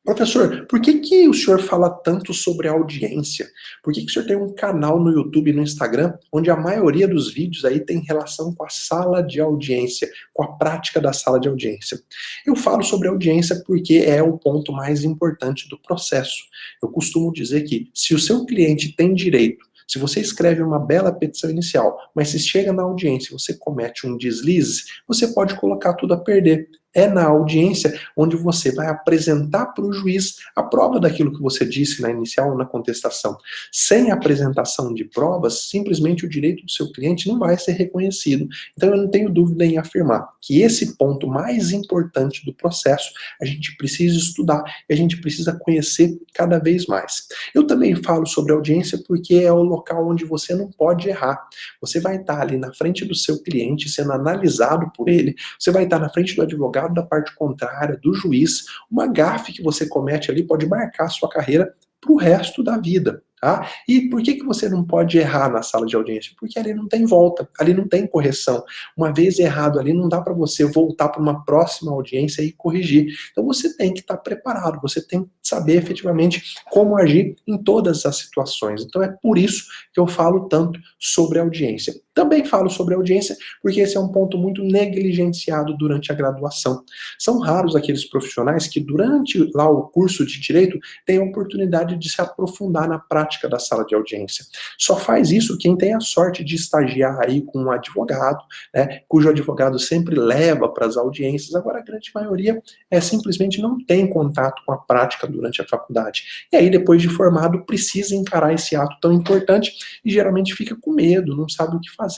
Professor, por que que o senhor fala tanto sobre audiência? Por que que o senhor tem um canal no YouTube e no Instagram, onde a maioria dos vídeos aí tem relação com a sala de audiência, com a prática da sala de audiência? Eu falo sobre audiência porque é o ponto mais importante do processo. Eu costumo dizer que se o seu cliente tem direito, se você escreve uma bela petição inicial, mas se chega na audiência e você comete um deslize, você pode colocar tudo a perder. É na audiência onde você vai apresentar para o juiz a prova daquilo que você disse na inicial ou na contestação. Sem apresentação de provas, simplesmente o direito do seu cliente não vai ser reconhecido. Então eu não tenho dúvida em afirmar que esse ponto mais importante do processo a gente precisa estudar e a gente precisa conhecer cada vez mais. Eu também falo sobre audiência porque é o local onde você não pode errar. Você vai estar ali na frente do seu cliente sendo analisado por ele, você vai estar na frente do advogado da parte contrária, do juiz. Uma gafe que você comete ali pode marcar a sua carreira para o resto da vida. Tá? E por que que você não pode errar na sala de audiência? Porque ali não tem volta, ali não tem correção. Uma vez errado ali, não dá para você voltar para uma próxima audiência e corrigir. Então você tem que estar preparado, você tem que saber efetivamente como agir em todas as situações. Então é por isso que eu falo tanto sobre audiência. Também falo sobre audiência porque esse é um ponto muito negligenciado durante a graduação. São raros aqueles profissionais que durante lá o curso de direito têm a oportunidade de se aprofundar na prática da sala de audiência. Só faz isso quem tem a sorte de estagiar aí com um advogado, né, cujo advogado sempre leva para as audiências. Agora a grande maioria simplesmente não tem contato com a prática durante a faculdade. E aí depois de formado precisa encarar esse ato tão importante e geralmente fica com medo, não sabe o que fazer,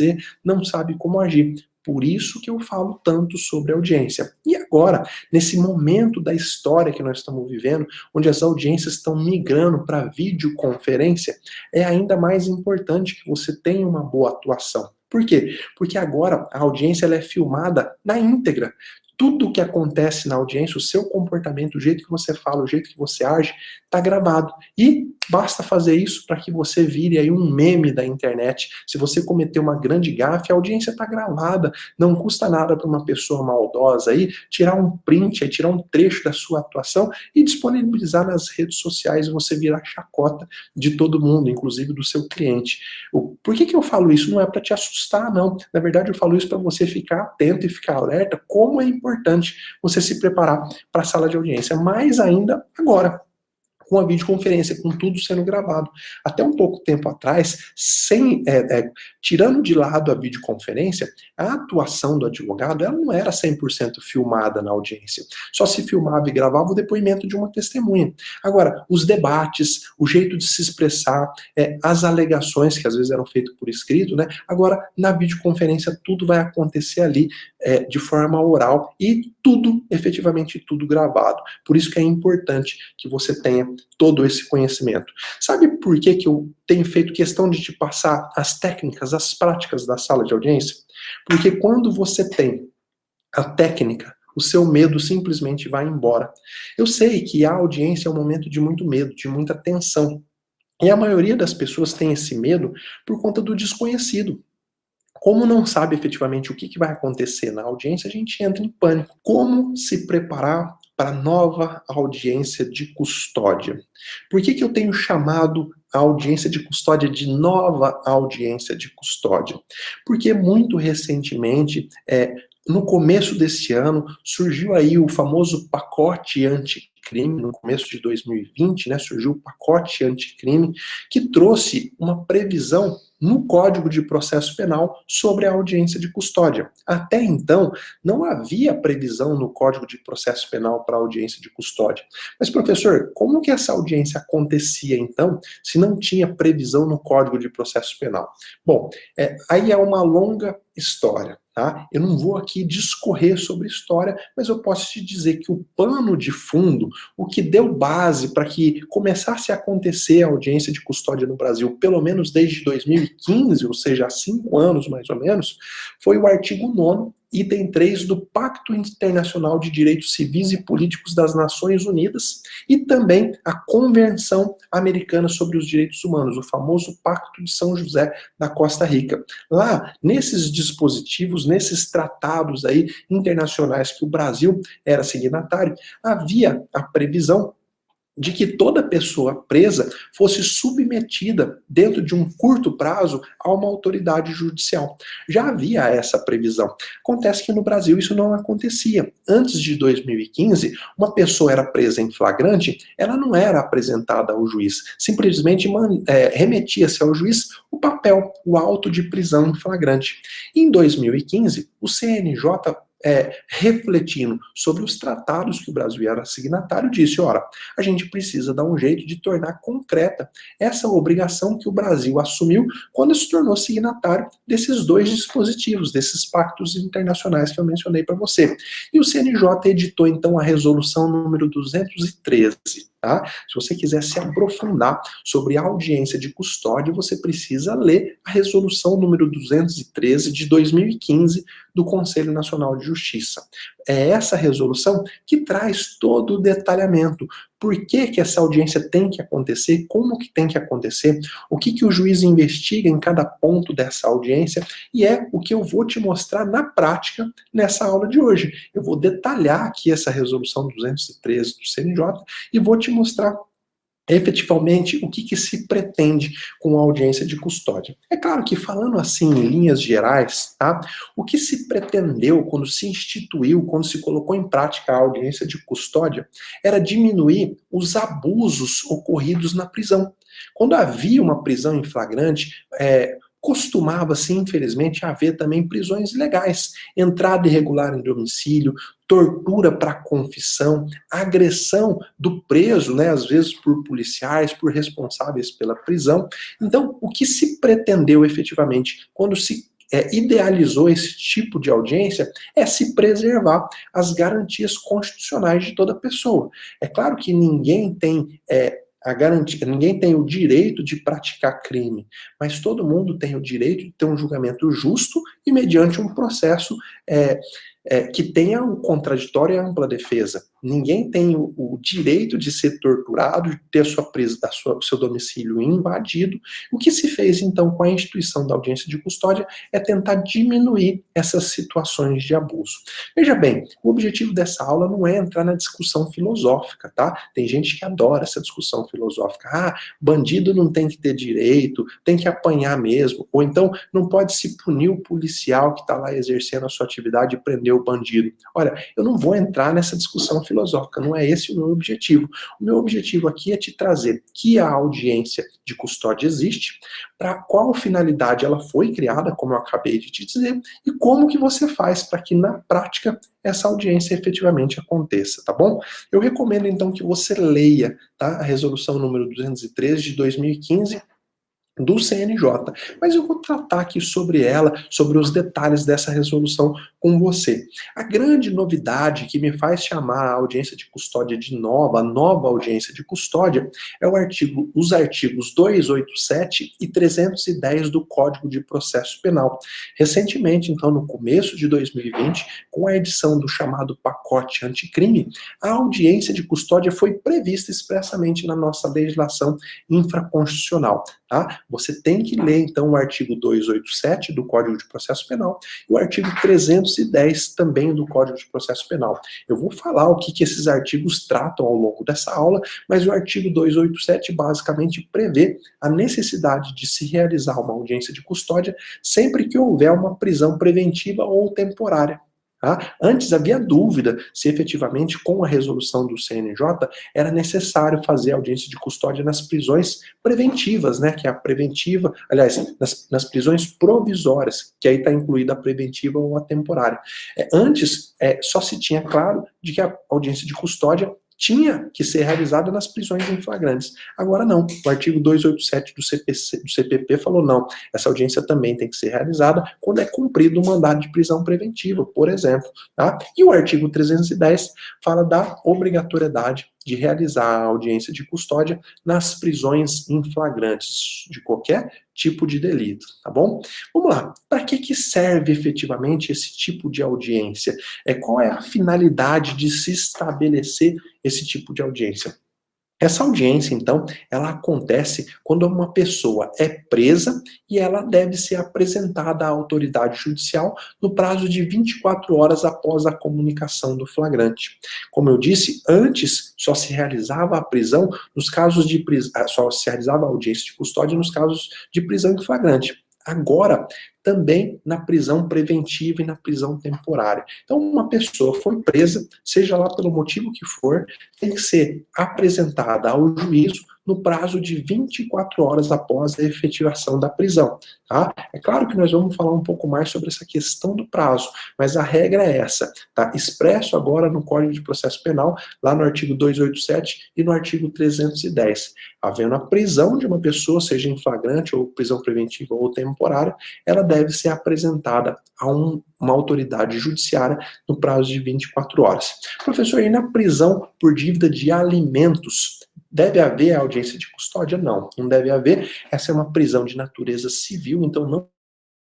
não sabe como agir. Por isso que eu falo tanto sobre audiência. E agora, nesse momento da história que nós estamos vivendo, onde as audiências estão migrando para videoconferência, é ainda mais importante que você tenha uma boa atuação. Por quê? Porque agora a audiência ela é filmada na íntegra. Tudo o que acontece na audiência, o seu comportamento, o jeito que você fala, o jeito que você age, está gravado. E basta fazer isso para que você vire aí um meme da internet. Se você cometer uma grande gafe, a audiência está gravada. Não custa nada para uma pessoa maldosa aí tirar um print, aí tirar um trecho da sua atuação e disponibilizar nas redes sociais e você virar chacota de todo mundo, inclusive do seu cliente. Por que que eu falo isso? Não é para te assustar, não. Na verdade, eu falo isso para você ficar atento e ficar alerta, como é importante você se preparar para a sala de audiência, mais ainda agora, com a videoconferência, com tudo sendo gravado. Até um pouco tempo atrás, tirando de lado a videoconferência, a atuação do advogado ela não era 100% filmada na audiência. Só se filmava e gravava o depoimento de uma testemunha. Agora, os debates, o jeito de se expressar, as alegações que às vezes eram feitas por escrito, né? Agora, na videoconferência, tudo vai acontecer ali de forma oral e tudo, efetivamente tudo gravado. Por isso que é importante que você tenha todo esse conhecimento. Sabe por que que eu tenho feito questão de te passar as técnicas, as práticas da sala de audiência? Porque quando você tem a técnica, o seu medo simplesmente vai embora. Eu sei que a audiência é um momento de muito medo, de muita tensão. E a maioria das pessoas tem esse medo por conta do desconhecido. Como não sabe efetivamente o que vai acontecer na audiência, a gente entra em pânico. Como se preparar para a nova audiência de custódia? Por que que eu tenho chamado a audiência de custódia de nova audiência de custódia? Porque muito recentemente, no começo desse ano, surgiu aí o famoso pacote anticrime, no começo de 2020, né, surgiu o pacote anticrime, que trouxe uma previsão no Código de Processo Penal sobre a audiência de custódia. Até então, não havia previsão no Código de Processo Penal para audiência de custódia. Mas, professor, como que essa audiência acontecia, então, se não tinha previsão no Código de Processo Penal? Bom, aí é uma longa história. Tá? Eu não vou aqui discorrer sobre história, mas eu posso te dizer que o pano de fundo, o que deu base para que começasse a acontecer a audiência de custódia no Brasil, pelo menos desde 2015, ou seja, há 5 anos mais ou menos, foi o artigo 9º, item 3 do Pacto Internacional de Direitos Civis e Políticos das Nações Unidas e também a Convenção Americana sobre os Direitos Humanos, o famoso Pacto de São José da Costa Rica. Lá, nesses dispositivos, nesses tratados aí internacionais que o Brasil era signatário, havia a previsão de que toda pessoa presa fosse submetida, dentro de um curto prazo, a uma autoridade judicial. Já havia essa previsão. Acontece que no Brasil isso não acontecia. Antes de 2015, uma pessoa era presa em flagrante, ela não era apresentada ao juiz, simplesmente remetia-se ao juiz o papel, o auto de prisão em flagrante. Em 2015, o CNJ, refletindo sobre os tratados que o Brasil era signatário, disse, ora, a gente precisa dar um jeito de tornar concreta essa obrigação que o Brasil assumiu quando se tornou signatário desses dois dispositivos, desses pactos internacionais que eu mencionei para você. E o CNJ editou, então, a resolução número 213. Tá? Se você quiser se aprofundar sobre a audiência de custódia, você precisa ler a resolução número 213 de 2015 do Conselho Nacional de Justiça. É essa resolução que traz todo o detalhamento. Por que que essa audiência tem que acontecer, como que tem que acontecer, o que que o juiz investiga em cada ponto dessa audiência, e é o que eu vou te mostrar na prática nessa aula de hoje. Eu vou detalhar aqui essa resolução 213 do CNJ e vou te mostrar efetivamente o que que se pretende com a audiência de custódia. É claro que, falando assim em linhas gerais, tá? O que se pretendeu quando se instituiu, quando se colocou em prática a audiência de custódia, era diminuir os abusos ocorridos na prisão. Quando havia uma prisão em flagrante, costumava-se, infelizmente, haver também prisões ilegais, entrada irregular em domicílio, tortura para confissão, agressão do preso, né, às vezes por policiais, por responsáveis pela prisão. Então, o que se pretendeu efetivamente quando se idealizou esse tipo de audiência é se preservar as garantias constitucionais de toda pessoa. É claro que ninguém tem a garantia, ninguém tem o direito de praticar crime, mas todo mundo tem o direito de ter um julgamento justo e mediante um processo que tenha o contraditório e a ampla defesa. Ninguém tem o direito de ser torturado, de ter o seu domicílio invadido. O que se fez, então, com a instituição da audiência de custódia é tentar diminuir essas situações de abuso. Veja bem, o objetivo dessa aula não é entrar na discussão filosófica, tá? Tem gente que adora essa discussão filosófica. Ah, bandido não tem que ter direito, tem que apanhar mesmo, ou então não pode se punir o policial que está lá exercendo a sua atividade e prender o bandido. Olha, eu não vou entrar nessa discussão filosófica, não é esse o meu objetivo. O meu objetivo aqui é te trazer que a audiência de custódia existe, para qual finalidade ela foi criada, como eu acabei de te dizer, e como que você faz para que na prática essa audiência efetivamente aconteça, tá bom? Eu recomendo então que você leia, tá, a resolução número 213 de 2015, do CNJ, mas eu vou tratar aqui sobre ela, sobre os detalhes dessa resolução com você. A grande novidade que me faz chamar a audiência de custódia de nova, a nova audiência de custódia, é os artigos 287 e 310 do Código de Processo Penal. Recentemente, então, no começo de 2020, com a edição do chamado pacote anticrime, a audiência de custódia foi prevista expressamente na nossa legislação infraconstitucional. Tá? Você tem que ler, então, o artigo 287 do Código de Processo Penal e o artigo 310 também do Código de Processo Penal. Eu vou falar o que esses artigos tratam ao longo dessa aula, mas o artigo 287 basicamente prevê a necessidade de se realizar uma audiência de custódia sempre que houver uma prisão preventiva ou temporária. Tá? Antes havia dúvida se efetivamente com a resolução do CNJ era necessário fazer audiência de custódia nas prisões preventivas, né, que é a preventiva, aliás, nas prisões provisórias, que aí está incluída a preventiva ou a temporária. Antes, só se tinha claro de que a audiência de custódia tinha que ser realizada nas prisões em flagrantes. Agora não, o artigo 287 do CPP falou não, essa audiência também tem que ser realizada quando é cumprido um mandado de prisão preventiva, por exemplo. Tá? E o artigo 310 fala da obrigatoriedade de realizar a audiência de custódia nas prisões em flagrantes de qualquer tipo de delito, tá bom? Vamos lá, para que serve efetivamente esse tipo de audiência? Qual é a finalidade de se estabelecer esse tipo de audiência? Essa audiência, então, ela acontece quando uma pessoa é presa e ela deve ser apresentada à autoridade judicial no prazo de 24 horas após a comunicação do flagrante. Como eu disse, antes só se realizava a prisão nos casos de só se realizava a audiência de custódia nos casos de prisão em flagrante. Agora, também na prisão preventiva e na prisão temporária. Então, uma pessoa foi presa, seja lá pelo motivo que for, tem que ser apresentada ao juízo no prazo de 24 horas após a efetivação da prisão, tá? É claro que nós vamos falar um pouco mais sobre essa questão do prazo, mas a regra é essa, tá? Expresso agora no Código de Processo Penal, lá no artigo 287 e no artigo 310. Havendo a prisão de uma pessoa, seja em flagrante ou prisão preventiva ou temporária, ela deve ser apresentada a uma autoridade judiciária no prazo de 24 horas. Professor, e na prisão por dívida de alimentos, deve haver audiência de custódia? Não, não deve haver. Essa é uma prisão de natureza civil, então não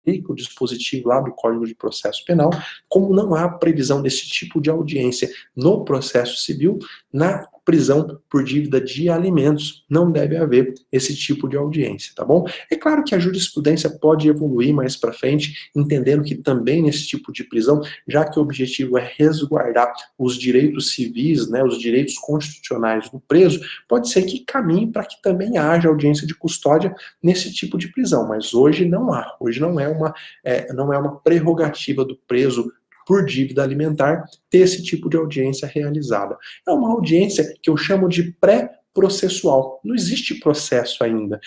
aplica o dispositivo lá do Código de Processo Penal, como não há previsão desse tipo de audiência no processo civil, na prisão por dívida de alimentos, não deve haver esse tipo de audiência, tá bom? É claro que a jurisprudência pode evoluir mais para frente, entendendo que também nesse tipo de prisão, já que o objetivo é resguardar os direitos civis, né, os direitos constitucionais do preso, pode ser que caminhe para que também haja audiência de custódia nesse tipo de prisão, mas hoje não há, hoje não é uma prerrogativa do preso por dívida alimentar ter esse tipo de audiência realizada. É uma audiência que eu chamo de pré-processual. Não existe processo ainda.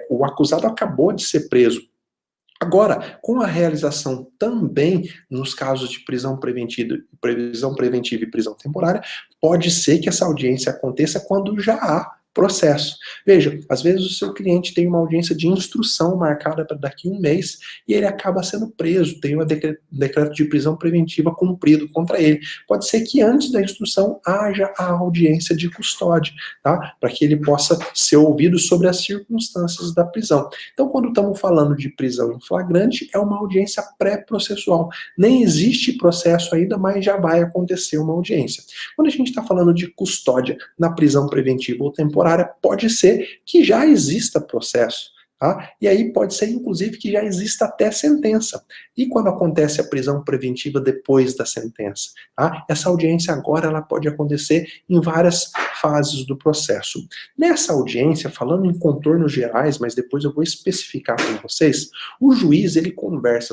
O acusado acabou de ser preso. Agora, com a realização também nos casos de prisão preventiva e prisão temporária, pode ser que essa audiência aconteça quando já há processo. Veja, às vezes o seu cliente tem uma audiência de instrução marcada para daqui a um mês e ele acaba sendo preso, tem um decreto de prisão preventiva cumprido contra ele. Pode ser que antes da instrução haja a audiência de custódia, tá? Para que ele possa ser ouvido sobre as circunstâncias da prisão. Então, quando estamos falando de prisão em flagrante, é uma audiência pré-processual. Nem existe processo ainda, mas já vai acontecer uma audiência. Quando a gente está falando de custódia na prisão preventiva ou temporária, pode ser que já exista processo, tá? E aí pode ser, inclusive, que já exista até sentença. E quando acontece a prisão preventiva depois da sentença, tá? Essa audiência agora ela pode acontecer em várias fases do processo. Nessa audiência, falando em contornos gerais, mas depois eu vou especificar com vocês, o juiz ele conversa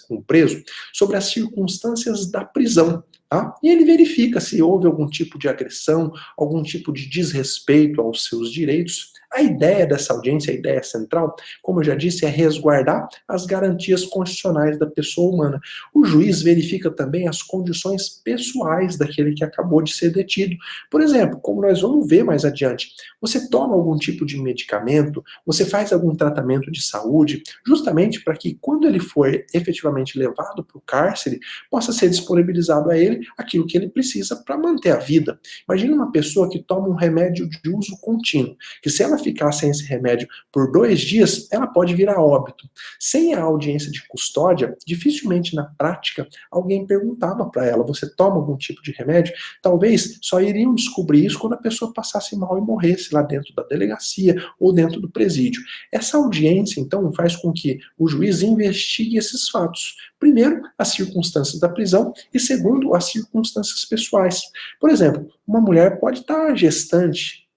com o preso sobre as circunstâncias da prisão. Tá? E ele verifica se houve algum tipo de agressão, algum tipo de desrespeito aos seus direitos. A ideia dessa audiência, a ideia central, como eu já disse, é resguardar as garantias constitucionais da pessoa humana. O juiz verifica também as condições pessoais daquele que acabou de ser detido. Por exemplo, como nós vamos ver mais adiante, você toma algum tipo de medicamento, você faz algum tratamento de saúde, justamente para que quando ele for efetivamente levado para o cárcere, possa ser disponibilizado a ele aquilo que ele precisa para manter a vida. Imagina uma pessoa que toma um remédio de uso contínuo, que se ela ficar sem esse remédio por 2 dias, ela pode vir a óbito. Sem a audiência de custódia, dificilmente na prática alguém perguntava para ela, você toma algum tipo de remédio? Talvez só iriam descobrir isso quando a pessoa passasse mal e morresse lá dentro da delegacia ou dentro do presídio. Essa audiência, então, faz com que o juiz investigue esses fatos. Primeiro, as circunstâncias da prisão e segundo, as circunstâncias pessoais. Por exemplo, uma mulher pode estar gestante,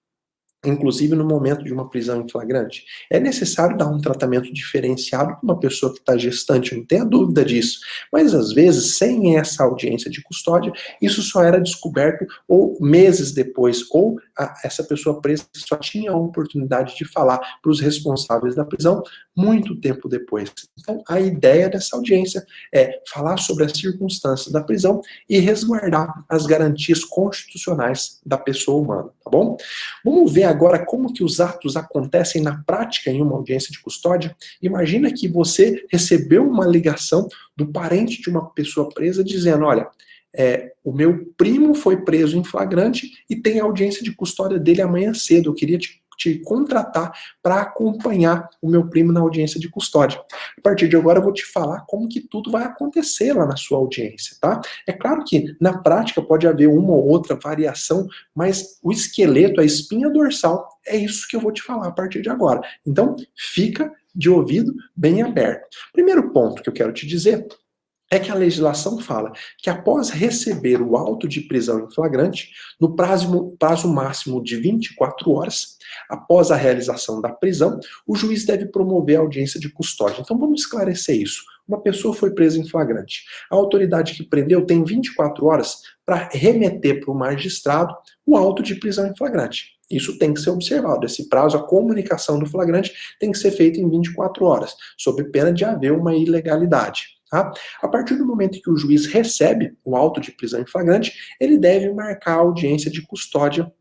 inclusive no momento de uma prisão em flagrante. É necessário dar um tratamento diferenciado para uma pessoa que está gestante, não tenha dúvida disso. Mas, às vezes, sem essa audiência de custódia, isso só era descoberto ou meses depois, ou essa pessoa presa só tinha a oportunidade de falar para os responsáveis da prisão muito tempo depois. Então, a ideia dessa audiência é falar sobre as circunstâncias da prisão e resguardar as garantias constitucionais da pessoa humana, tá bom? Vamos ver agora como que os atos acontecem na prática em uma audiência de custódia. Imagina que você recebeu uma ligação do parente de uma pessoa presa dizendo, olha, o meu primo foi preso em flagrante e tem audiência de custódia dele amanhã cedo, eu queria te te contratar para acompanhar o meu primo na audiência de custódia. A partir de agora eu vou te falar como que tudo vai acontecer lá na sua audiência, tá? É claro que na prática pode haver uma ou outra variação, mas o esqueleto, a espinha dorsal, é isso que eu vou te falar a partir de agora. Então, fica de ouvido bem aberto. Primeiro ponto que eu quero te dizer é que a legislação fala que após receber o auto de prisão em flagrante, no prazo máximo de 24 horas, após a realização da prisão, o juiz deve promover a audiência de custódia. Então vamos esclarecer isso. Uma pessoa foi presa em flagrante. A autoridade que prendeu tem 24 horas para remeter para o magistrado o auto de prisão em flagrante. Isso tem que ser observado. Esse prazo, a comunicação do flagrante tem que ser feita em 24 horas, sob pena de haver uma ilegalidade. Tá? A partir do momento em que o juiz recebe o auto de prisão em flagrante, ele deve marcar a audiência de custódia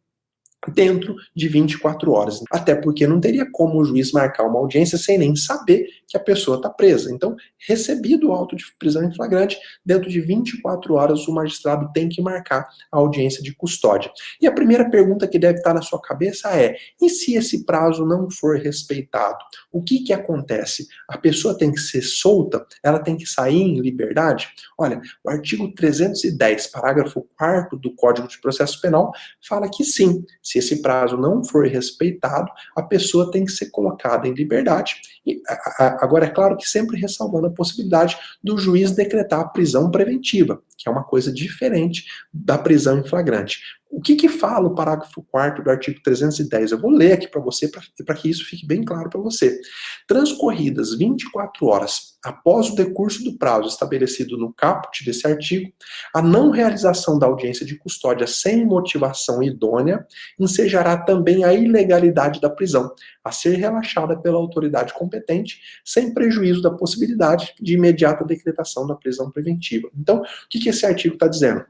dentro de 24 horas. Até porque não teria como o juiz marcar uma audiência sem nem saber que a pessoa está presa. Então, recebido o auto de prisão em flagrante, dentro de 24 horas o magistrado tem que marcar a audiência de custódia. E a primeira pergunta que deve estar na sua cabeça é: e se esse prazo não for respeitado? O que acontece? A pessoa tem que ser solta? Ela tem que sair em liberdade? Olha, o artigo 310, parágrafo 4º do Código de Processo Penal fala que sim, se esse prazo não for respeitado, a pessoa tem que ser colocada em liberdade. E, agora, é claro que sempre ressalvando a possibilidade do juiz decretar a prisão preventiva, que é uma coisa diferente da prisão em flagrante. O que fala o parágrafo 4º do artigo 310? Eu vou ler aqui para você, para que isso fique bem claro para você. Transcorridas 24 horas após o decurso do prazo estabelecido no caput desse artigo, a não realização da audiência de custódia sem motivação idônea ensejará também a ilegalidade da prisão, a ser relaxada pela autoridade competente, sem prejuízo da possibilidade de imediata decretação da prisão preventiva. Então, o que esse artigo está dizendo?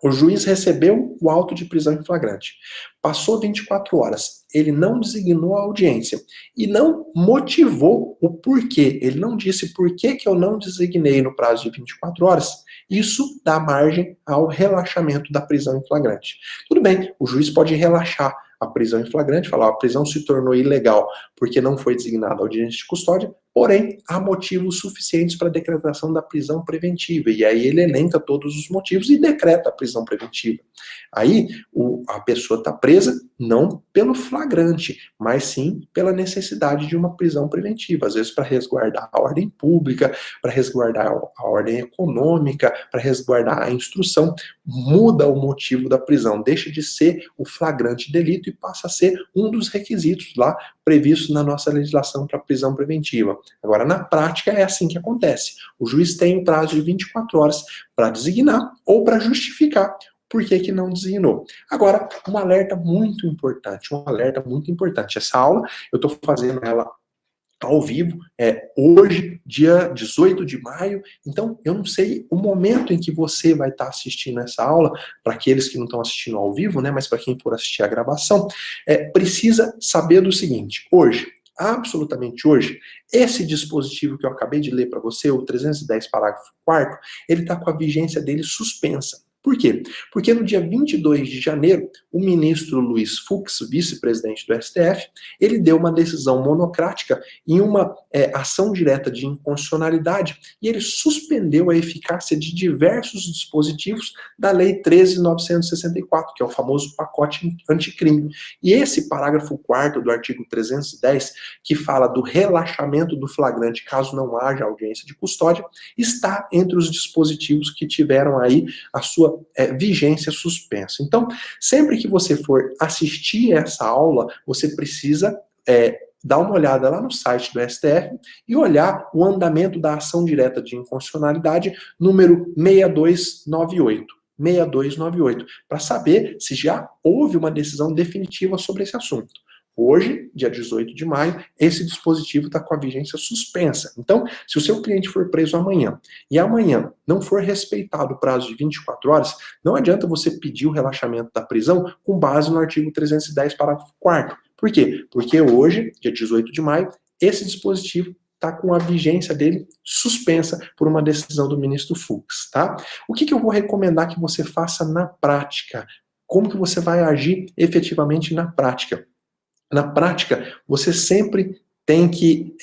O juiz recebeu o auto de prisão em flagrante. Passou 24 horas. Ele não designou a audiência e não motivou o porquê. Ele não disse por que eu não designei no prazo de 24 horas. Isso dá margem ao relaxamento da prisão em flagrante. Tudo bem, o juiz pode relaxar a prisão em flagrante, falar a prisão se tornou ilegal porque não foi designada a audiência de custódia, porém, há motivos suficientes para a decretação da prisão preventiva. E aí ele elenca todos os motivos e decreta a prisão preventiva. Aí a pessoa está presa não pelo flagrante, mas sim pela necessidade de uma prisão preventiva. Às vezes para resguardar a ordem pública, para resguardar a ordem econômica, para resguardar a instrução. Muda o motivo da prisão, deixa de ser o flagrante delito e passa a ser um dos requisitos lá previstos na nossa legislação para prisão preventiva. Agora, na prática, é assim que acontece. O juiz tem um prazo de 24 horas para designar ou para justificar por que não designou. Agora, um alerta muito importante, Essa aula, eu estou fazendo ela ao vivo, hoje, dia 18 de maio, então eu não sei o momento em que você vai estar assistindo essa aula, para aqueles que não estão assistindo ao vivo, né, mas para quem for assistir a gravação, precisa saber do seguinte: hoje, absolutamente hoje, esse dispositivo que eu acabei de ler para você, o 310 parágrafo 4º, ele está com a vigência dele suspensa. Por quê? Porque no dia 22 de janeiro, o ministro Luiz Fux, vice-presidente do STF, ele deu uma decisão monocrática em uma ação direta de inconstitucionalidade e ele suspendeu a eficácia de diversos dispositivos da Lei 13.964, que é o famoso pacote anticrime. E esse parágrafo 4º do artigo 310, que fala do relaxamento do flagrante caso não haja audiência de custódia, está entre os dispositivos que tiveram aí a sua vigência suspensa. Então, sempre que você for assistir essa aula, você precisa dar uma olhada lá no site do STF e olhar o andamento da ação direta de inconstitucionalidade número 6298. 6298, para saber se já houve uma decisão definitiva sobre esse assunto. Hoje, dia 18 de maio, esse dispositivo está com a vigência suspensa. Então, se o seu cliente for preso amanhã e amanhã não for respeitado o prazo de 24 horas, não adianta você pedir o relaxamento da prisão com base no artigo 310, parágrafo 4º. Por quê? Porque hoje, dia 18 de maio, esse dispositivo está com a vigência dele suspensa por uma decisão do ministro Fux, tá? O que eu vou recomendar que você faça na prática? Como que você vai agir efetivamente na prática? Na prática, você sempre tem que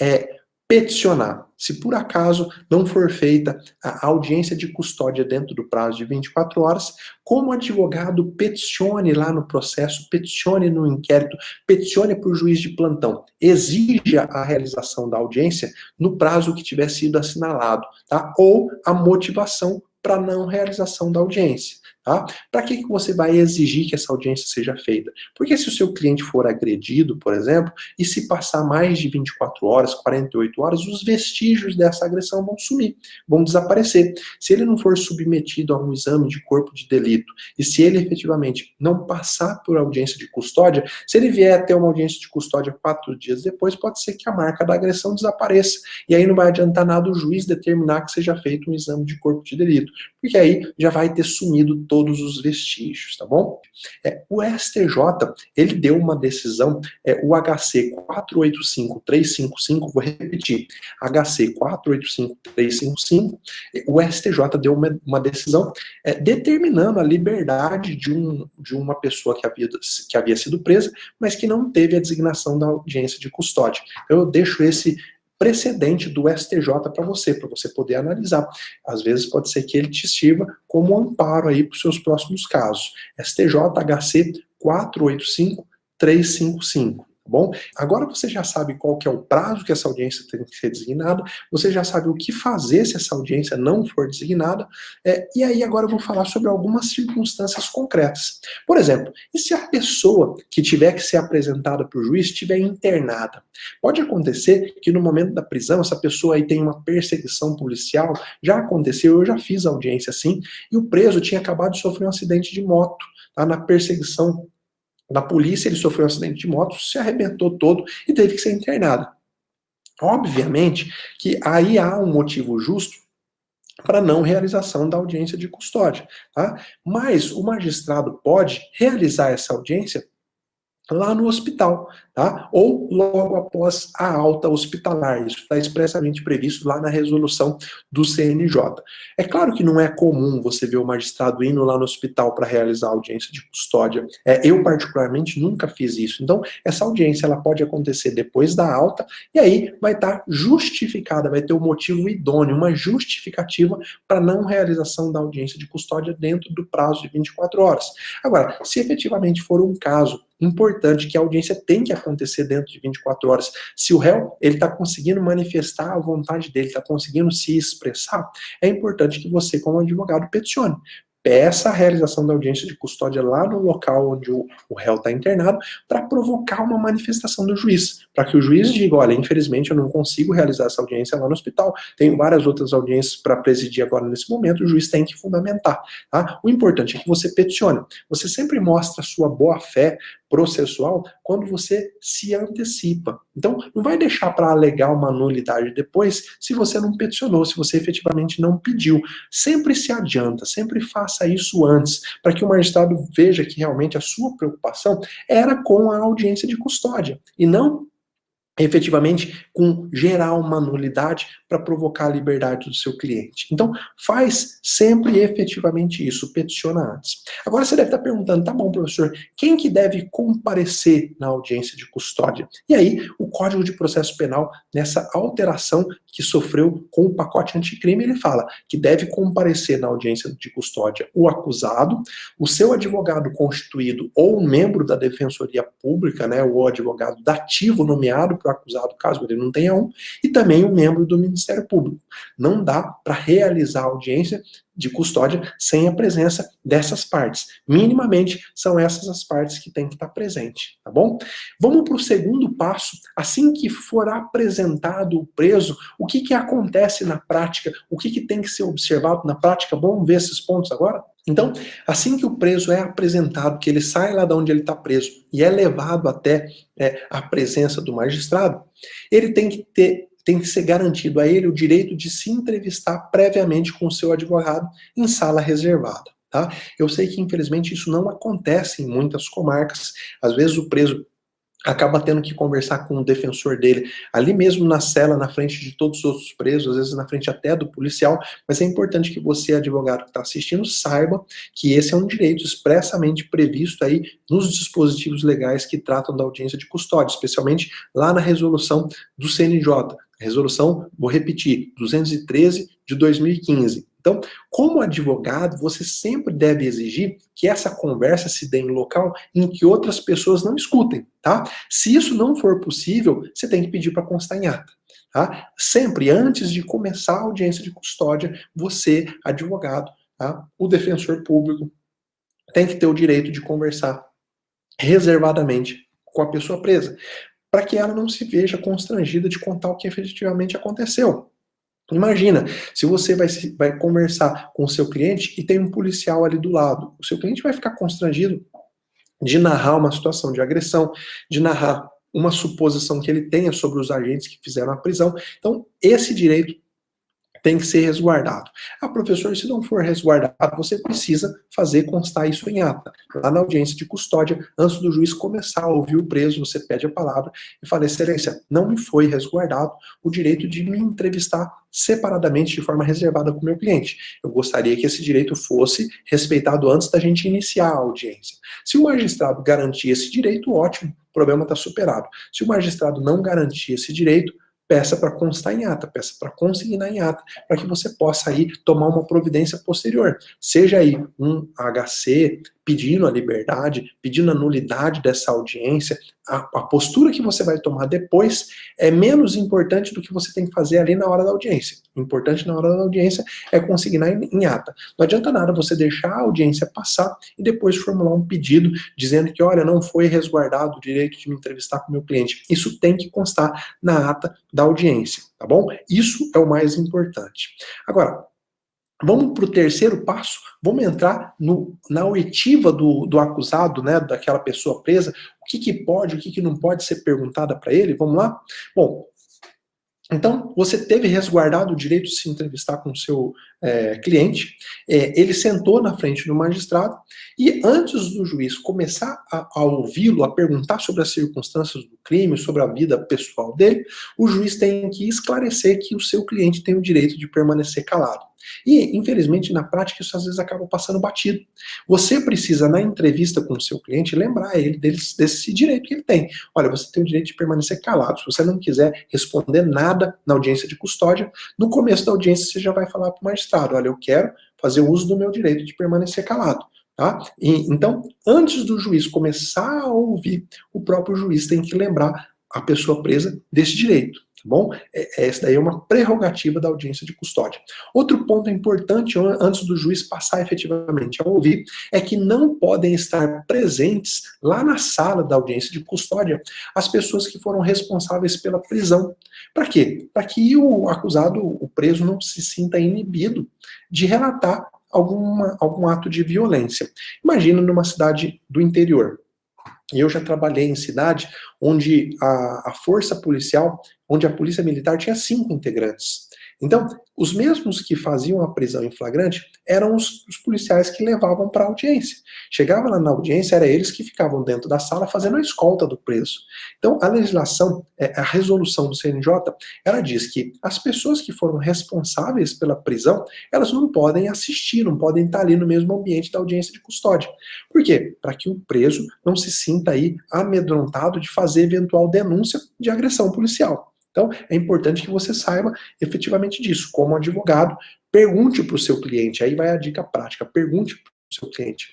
peticionar. Se por acaso não for feita a audiência de custódia dentro do prazo de 24 horas, como advogado, peticione lá no processo, peticione no inquérito, peticione para o juiz de plantão. Exija a realização da audiência no prazo que tiver sido assinalado, tá? Ou a motivação para não realização da audiência. Tá? Para que você vai exigir que essa audiência seja feita? Porque se o seu cliente for agredido, por exemplo, e se passar mais de 24 horas, 48 horas, os vestígios dessa agressão vão sumir, vão desaparecer. Se ele não for submetido a um exame de corpo de delito, e se ele efetivamente não passar por audiência de custódia, se ele vier a ter uma audiência de custódia 4 dias depois, pode ser que a marca da agressão desapareça. E aí não vai adiantar nada o juiz determinar que seja feito um exame de corpo de delito, porque aí já vai ter sumido todos os vestígios, tá bom? O STJ, ele deu uma decisão, o HC 485355, vou repetir, HC 485355, o STJ deu uma decisão determinando a liberdade de uma pessoa que havia sido presa, mas que não teve a designação da audiência de custódia. Então eu deixo esse precedente do STJ para você poder analisar. Às vezes pode ser que ele te sirva como amparo aí para os seus próximos casos. STJ HC 485355. Tá bom? Agora você já sabe qual que é o prazo que essa audiência tem que ser designada, você já sabe o que fazer se essa audiência não for designada, e aí agora eu vou falar sobre algumas circunstâncias concretas. Por exemplo, e se a pessoa que tiver que ser apresentada para o juiz estiver internada? Pode acontecer que no momento da prisão essa pessoa aí tem uma perseguição policial, já aconteceu, eu já fiz audiência assim, e o preso tinha acabado de sofrer um acidente de moto, tá, na perseguição da polícia, ele sofreu um acidente de moto, se arrebentou todo e teve que ser internado. Obviamente que aí há um motivo justo para não realização da audiência de custódia, tá? Mas o magistrado pode realizar essa audiência lá no hospital, tá? Ou logo após a alta hospitalar. Isso está expressamente previsto lá na resolução do CNJ. É claro que não é comum você ver o magistrado indo lá no hospital para realizar a audiência de custódia. Eu, particularmente, nunca fiz isso. Então, essa audiência ela pode acontecer depois da alta e aí vai estar justificada, vai ter um motivo idôneo, uma justificativa para não realização da audiência de custódia dentro do prazo de 24 horas. Agora, se efetivamente for um caso importante que a audiência tem que acontecer dentro de 24 horas. Se o réu ele está conseguindo manifestar a vontade dele, está conseguindo se expressar, é importante que você, como advogado, peticione. Peça a realização da audiência de custódia lá no local onde o réu está internado para provocar uma manifestação do juiz, para que o juiz diga, olha, infelizmente eu não consigo realizar essa audiência lá no hospital, tenho várias outras audiências para presidir agora nesse momento, o juiz tem que fundamentar. Tá? O importante é que você peticione. Você sempre mostra a sua boa-fé processual quando você se antecipa. Então, não vai deixar para alegar uma nulidade depois se você não peticionou, se você efetivamente não pediu. Sempre se adianta, sempre faça isso antes, para que o magistrado veja que realmente a sua preocupação era com a audiência de custódia, e não efetivamente com gerar uma nulidade para provocar a liberdade do seu cliente. Então, faz sempre efetivamente isso, peticiona antes. Agora você deve estar perguntando, tá bom, professor, quem que deve comparecer na audiência de custódia? E aí, o Código de Processo Penal, nessa alteração que sofreu com o pacote anticrime, ele fala que deve comparecer na audiência de custódia o acusado, o seu advogado constituído ou um membro da Defensoria Pública, né, o advogado dativo nomeado para o acusado, caso ele não tenha um, e também um membro do Ministério Público. Não dá para realizar a audiência de custódia sem a presença dessas partes. Minimamente, são essas as partes que têm que estar presentes, tá bom? Vamos para o segundo passo. Assim que for apresentado o preso, o que acontece na prática? O que tem que ser observado na prática? Vamos ver esses pontos agora? Então, assim que o preso é apresentado, que ele sai lá de onde ele está preso e é levado até a presença do magistrado, ele tem que ser garantido a ele o direito de se entrevistar previamente com o seu advogado em sala reservada. Tá? Eu sei que, infelizmente, isso não acontece em muitas comarcas. Às vezes o preso acaba tendo que conversar com o defensor dele, ali mesmo na cela, na frente de todos os outros presos, às vezes na frente até do policial, mas é importante que você, advogado que está assistindo, saiba que esse é um direito expressamente previsto aí nos dispositivos legais que tratam da audiência de custódia, especialmente lá na resolução do CNJ, resolução, vou repetir, 213 de 2015. Então, como advogado, você sempre deve exigir que essa conversa se dê em local em que outras pessoas não escutem, tá? Se isso não for possível, você tem que pedir para constar em ata, tá? Sempre antes de começar a audiência de custódia, você, advogado, tá? O defensor público, tem que ter o direito de conversar reservadamente com a pessoa presa, para que ela não se veja constrangida de contar o que efetivamente aconteceu. Imagina, se você vai conversar com o seu cliente e tem um policial ali do lado, o seu cliente vai ficar constrangido de narrar uma situação de agressão, de narrar uma suposição que ele tenha sobre os agentes que fizeram a prisão. Então, esse direito tem que ser resguardado. Ah, professor, se não for resguardado, você precisa fazer constar isso em ata. Lá na audiência de custódia, antes do juiz começar a ouvir o preso, você pede a palavra e fala, excelência, não me foi resguardado o direito de me entrevistar separadamente, de forma reservada com o meu cliente. Eu gostaria que esse direito fosse respeitado antes da gente iniciar a audiência. Se o magistrado garantir esse direito, ótimo, o problema está superado. Se o magistrado não garantir esse direito, peça para constar em ata, peça para consignar em ata, para que você possa aí tomar uma providência posterior. Seja aí um HC pedindo a liberdade, pedindo a nulidade dessa audiência, a postura que você vai tomar depois é menos importante do que você tem que fazer ali na hora da audiência. O importante na hora da audiência é consignar em ata. Não adianta nada você deixar a audiência passar e depois formular um pedido dizendo que, olha, não foi resguardado o direito de me entrevistar com o meu cliente. Isso tem que constar na ata da audiência, tá bom? Isso é o mais importante. Agora, vamos para o terceiro passo, vamos entrar na oitiva do acusado, né, daquela pessoa presa, o que pode, o que não pode ser perguntada para ele, vamos lá? Bom, então, você teve resguardado o direito de se entrevistar com o seu cliente, ele sentou na frente do magistrado e antes do juiz começar a ouvi-lo, a perguntar sobre as circunstâncias do crime, sobre a vida pessoal dele, o juiz tem que esclarecer que o seu cliente tem o direito de permanecer calado. E, infelizmente, na prática, isso às vezes acaba passando batido. Você precisa, na entrevista com o seu cliente, lembrar ele desse direito que ele tem. Olha, você tem o direito de permanecer calado. Se você não quiser responder nada na audiência de custódia, no começo da audiência você já vai falar para o magistrado, olha, eu quero fazer uso do meu direito de permanecer calado. Tá? Então, antes do juiz começar a ouvir, o próprio juiz tem que lembrar a pessoa presa desse direito. Tá bom? Essa daí é uma prerrogativa da audiência de custódia. Outro ponto importante, antes do juiz passar efetivamente a ouvir, é que não podem estar presentes lá na sala da audiência de custódia as pessoas que foram responsáveis pela prisão. Para quê? Para que o acusado, o preso, não se sinta inibido de relatar algum ato de violência. Imagina numa cidade do interior. Eu já trabalhei em cidade onde a força policial, onde a polícia militar tinha 5 integrantes. Então, os mesmos que faziam a prisão em flagrante eram os policiais que levavam para a audiência. Chegava lá na audiência, era eles que ficavam dentro da sala fazendo a escolta do preso. Então, a legislação, a resolução do CNJ, ela diz que as pessoas que foram responsáveis pela prisão, elas não podem assistir, não podem estar ali no mesmo ambiente da audiência de custódia. Por quê? Para que o preso não se sinta aí amedrontado de fazer eventual denúncia de agressão policial. Então, é importante que você saiba efetivamente disso. Como advogado, pergunte para o seu cliente, aí vai a dica prática, pergunte para o seu cliente.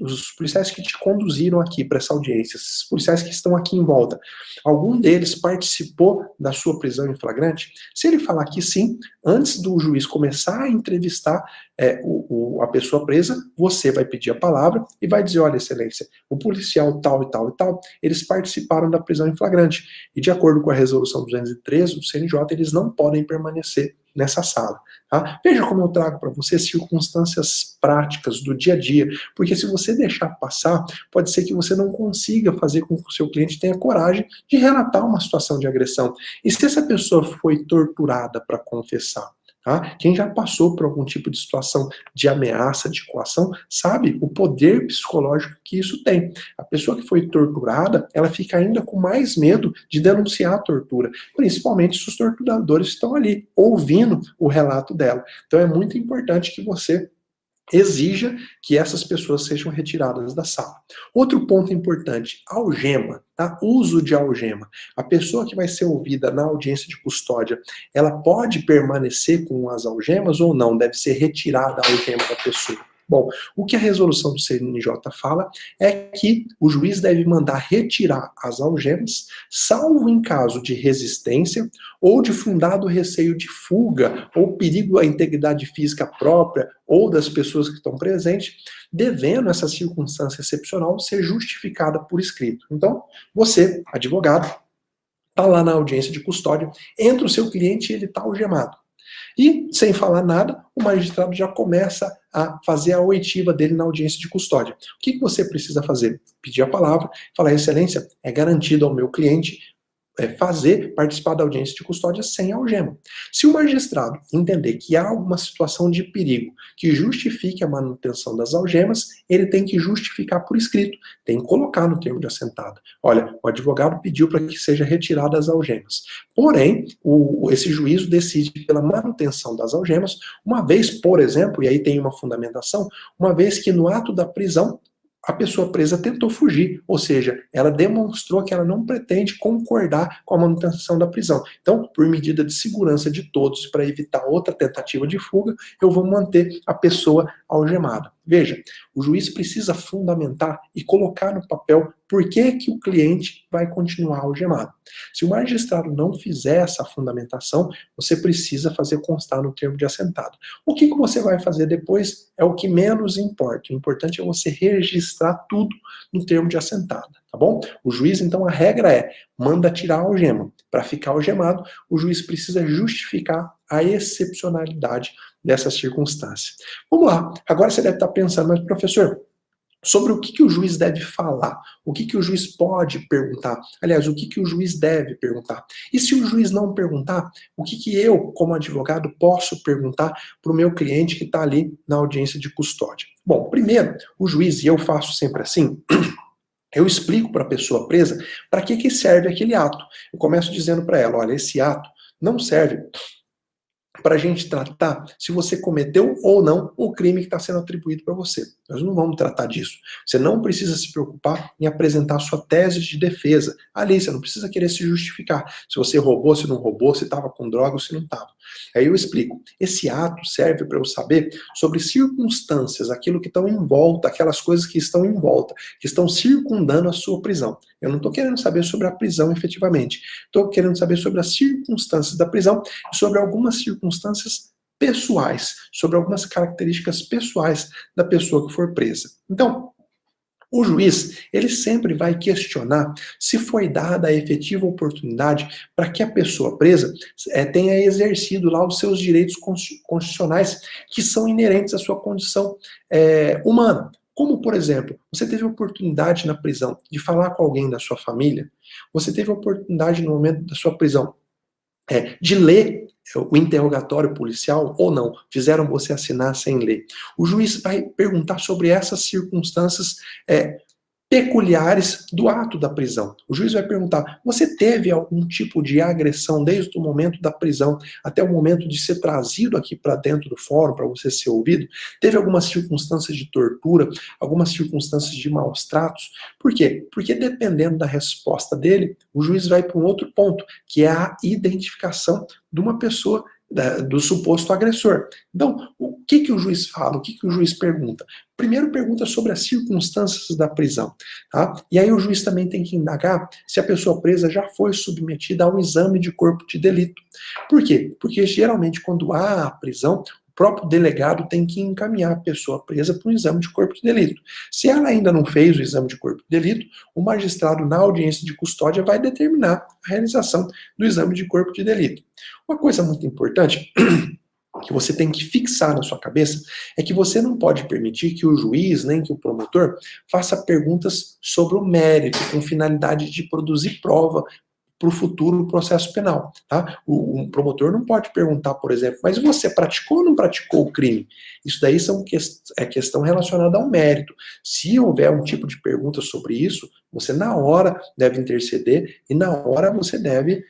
Os policiais que te conduziram aqui para essa audiência, esses policiais que estão aqui em volta, algum deles participou da sua prisão em flagrante? Se ele falar que sim, antes do juiz começar a entrevistar a pessoa presa, você vai pedir a palavra e vai dizer, olha, excelência, o policial tal e tal e tal, eles participaram da prisão em flagrante. E de acordo com a resolução 213 do CNJ, eles não podem permanecer nessa sala. Tá? Veja como eu trago para você circunstâncias práticas do dia a dia, porque se você deixar passar, pode ser que você não consiga fazer com que o seu cliente tenha coragem de relatar uma situação de agressão. E se essa pessoa foi torturada para confessar? Tá? Quem já passou por algum tipo de situação de ameaça, de coação, sabe o poder psicológico que isso tem. A pessoa que foi torturada, ela fica ainda com mais medo de denunciar a tortura, principalmente se os torturadores estão ali, ouvindo o relato dela. Então é muito importante que você exija que essas pessoas sejam retiradas da sala. Outro ponto importante, algema, tá? Uso de algema. A pessoa que vai ser ouvida na audiência de custódia, ela pode permanecer com as algemas ou não? Deve ser retirada a algema da pessoa. Bom, o que a resolução do CNJ fala é que o juiz deve mandar retirar as algemas, salvo em caso de resistência ou de fundado receio de fuga ou perigo à integridade física própria ou das pessoas que estão presentes, devendo essa circunstância excepcional ser justificada por escrito. Então, você, advogado, está lá na audiência de custódia, entra o seu cliente e ele está algemado. E, sem falar nada, o magistrado já começa a fazer a oitiva dele na audiência de custódia. O que você precisa fazer? Pedir a palavra, falar, excelência, é garantido ao meu cliente participar da audiência de custódia sem algema. Se o magistrado entender que há alguma situação de perigo que justifique a manutenção das algemas, ele tem que justificar por escrito, tem que colocar no termo de assentado. Olha, o advogado pediu para que seja retiradas as algemas. Porém, esse juízo decide pela manutenção das algemas, uma vez, por exemplo, e aí tem uma fundamentação, uma vez que no ato da prisão, a pessoa presa tentou fugir, ou seja, ela demonstrou que ela não pretende concordar com a manutenção da prisão. Então, por medida de segurança de todos, para evitar outra tentativa de fuga, eu vou manter a pessoa algemada. Veja, o juiz precisa fundamentar e colocar no papel por que o cliente vai continuar algemado. Se o magistrado não fizer essa fundamentação, você precisa fazer constar no termo de assentado. O que você vai fazer depois é o que menos importa. O importante é você registrar tudo no termo de assentado, tá bom? O juiz, então, a regra é, manda tirar a algema. Para ficar algemado, o juiz precisa justificar a excepcionalidade dessa circunstância. Vamos lá, agora você deve estar pensando, mas professor, sobre o que o juiz deve falar, o que o juiz pode perguntar, aliás, o que o juiz deve perguntar. E se o juiz não perguntar, o que eu, como advogado, posso perguntar para o meu cliente que está ali na audiência de custódia? Bom, primeiro, o juiz, e eu faço sempre assim, eu explico para a pessoa presa para que serve aquele ato. Eu começo dizendo para ela, olha, esse ato não serve para a gente tratar se você cometeu ou não o crime que está sendo atribuído para você. Nós não vamos tratar disso. Você não precisa se preocupar em apresentar sua tese de defesa. Ali, você não precisa querer se justificar. Se você roubou, se não roubou, se estava com droga ou se não estava. Aí eu explico. Esse ato serve para eu saber sobre circunstâncias, aquilo que estão em volta, aquelas coisas que estão em volta, que estão circundando a sua prisão. Eu não estou querendo saber sobre a prisão efetivamente. Estou querendo saber sobre as circunstâncias da prisão e sobre algumas circunstâncias pessoais, sobre algumas características pessoais da pessoa que for presa. Então, o juiz, ele sempre vai questionar se foi dada a efetiva oportunidade para que a pessoa presa tenha exercido lá os seus direitos constitucionais que são inerentes à sua condição humana. Como, por exemplo, você teve a oportunidade na prisão de falar com alguém da sua família, você teve a oportunidade no momento da sua prisão de ler o interrogatório policial ou não, fizeram você assinar sem ler. O juiz vai perguntar sobre essas circunstâncias peculiares do ato da prisão. O juiz vai perguntar, você teve algum tipo de agressão desde o momento da prisão até o momento de ser trazido aqui para dentro do fórum, para você ser ouvido? Teve algumas circunstâncias de tortura, algumas circunstâncias de maus tratos? Por quê? Porque dependendo da resposta dele, o juiz vai para um outro ponto, que é a identificação de uma pessoa do suposto agressor. Então, o que o juiz fala? O que o juiz pergunta? Primeiro pergunta sobre as circunstâncias da prisão, tá? E aí o juiz também tem que indagar se a pessoa presa já foi submetida ao exame de corpo de delito. Por quê? Porque geralmente quando há a prisão, o próprio delegado tem que encaminhar a pessoa presa para um exame de corpo de delito. Se ela ainda não fez o exame de corpo de delito, o magistrado na audiência de custódia vai determinar a realização do exame de corpo de delito. Uma coisa muito importante que você tem que fixar na sua cabeça é que você não pode permitir que o juiz, nem que o promotor, faça perguntas sobre o mérito, com finalidade de produzir prova para o futuro processo penal, tá? O promotor não pode perguntar, por exemplo, mas você praticou ou não praticou o crime? Isso daí é questão relacionada ao mérito. Se houver um tipo de pergunta sobre isso, você na hora deve interceder e na hora você deve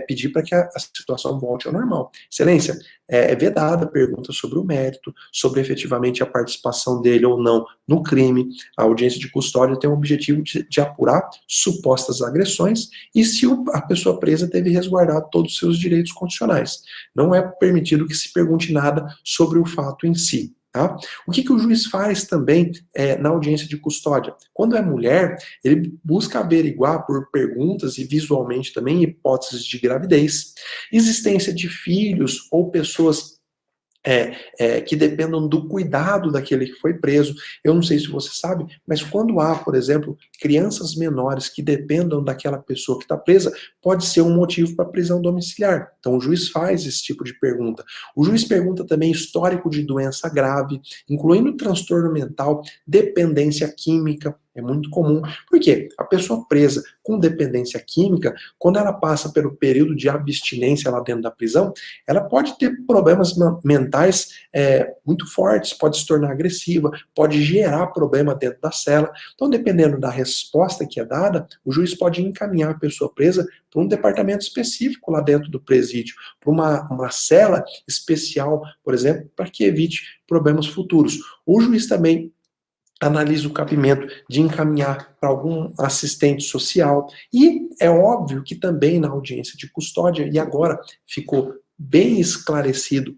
pedir para que a situação volte ao normal. Excelência, é vedada a pergunta sobre o mérito, sobre efetivamente a participação dele ou não no crime. A audiência de custódia tem o objetivo de apurar supostas agressões e se a pessoa presa teve resguardado todos os seus direitos constitucionais. Não é permitido que se pergunte nada sobre o fato em si. Tá? O que o juiz faz também na audiência de custódia? Quando é mulher, ele busca averiguar por perguntas e visualmente também hipóteses de gravidez, existência de filhos ou pessoas que dependam do cuidado daquele que foi preso. Eu não sei se você sabe, mas quando há, por exemplo, crianças menores que dependam daquela pessoa que está presa, pode ser um motivo para prisão domiciliar. Então o juiz faz esse tipo de pergunta. O juiz pergunta também histórico de doença grave, incluindo transtorno mental, dependência química. É muito comum. Por quê? A pessoa presa com dependência química, quando ela passa pelo período de abstinência lá dentro da prisão, ela pode ter problemas mentais muito fortes, pode se tornar agressiva, pode gerar problema dentro da cela. Então, dependendo da resposta que é dada, o juiz pode encaminhar a pessoa presa para um departamento específico lá dentro do presídio, para uma cela especial, por exemplo, para que evite problemas futuros. O juiz também analisa o cabimento de encaminhar para algum assistente social. E é óbvio que também na audiência de custódia, e agora ficou bem esclarecido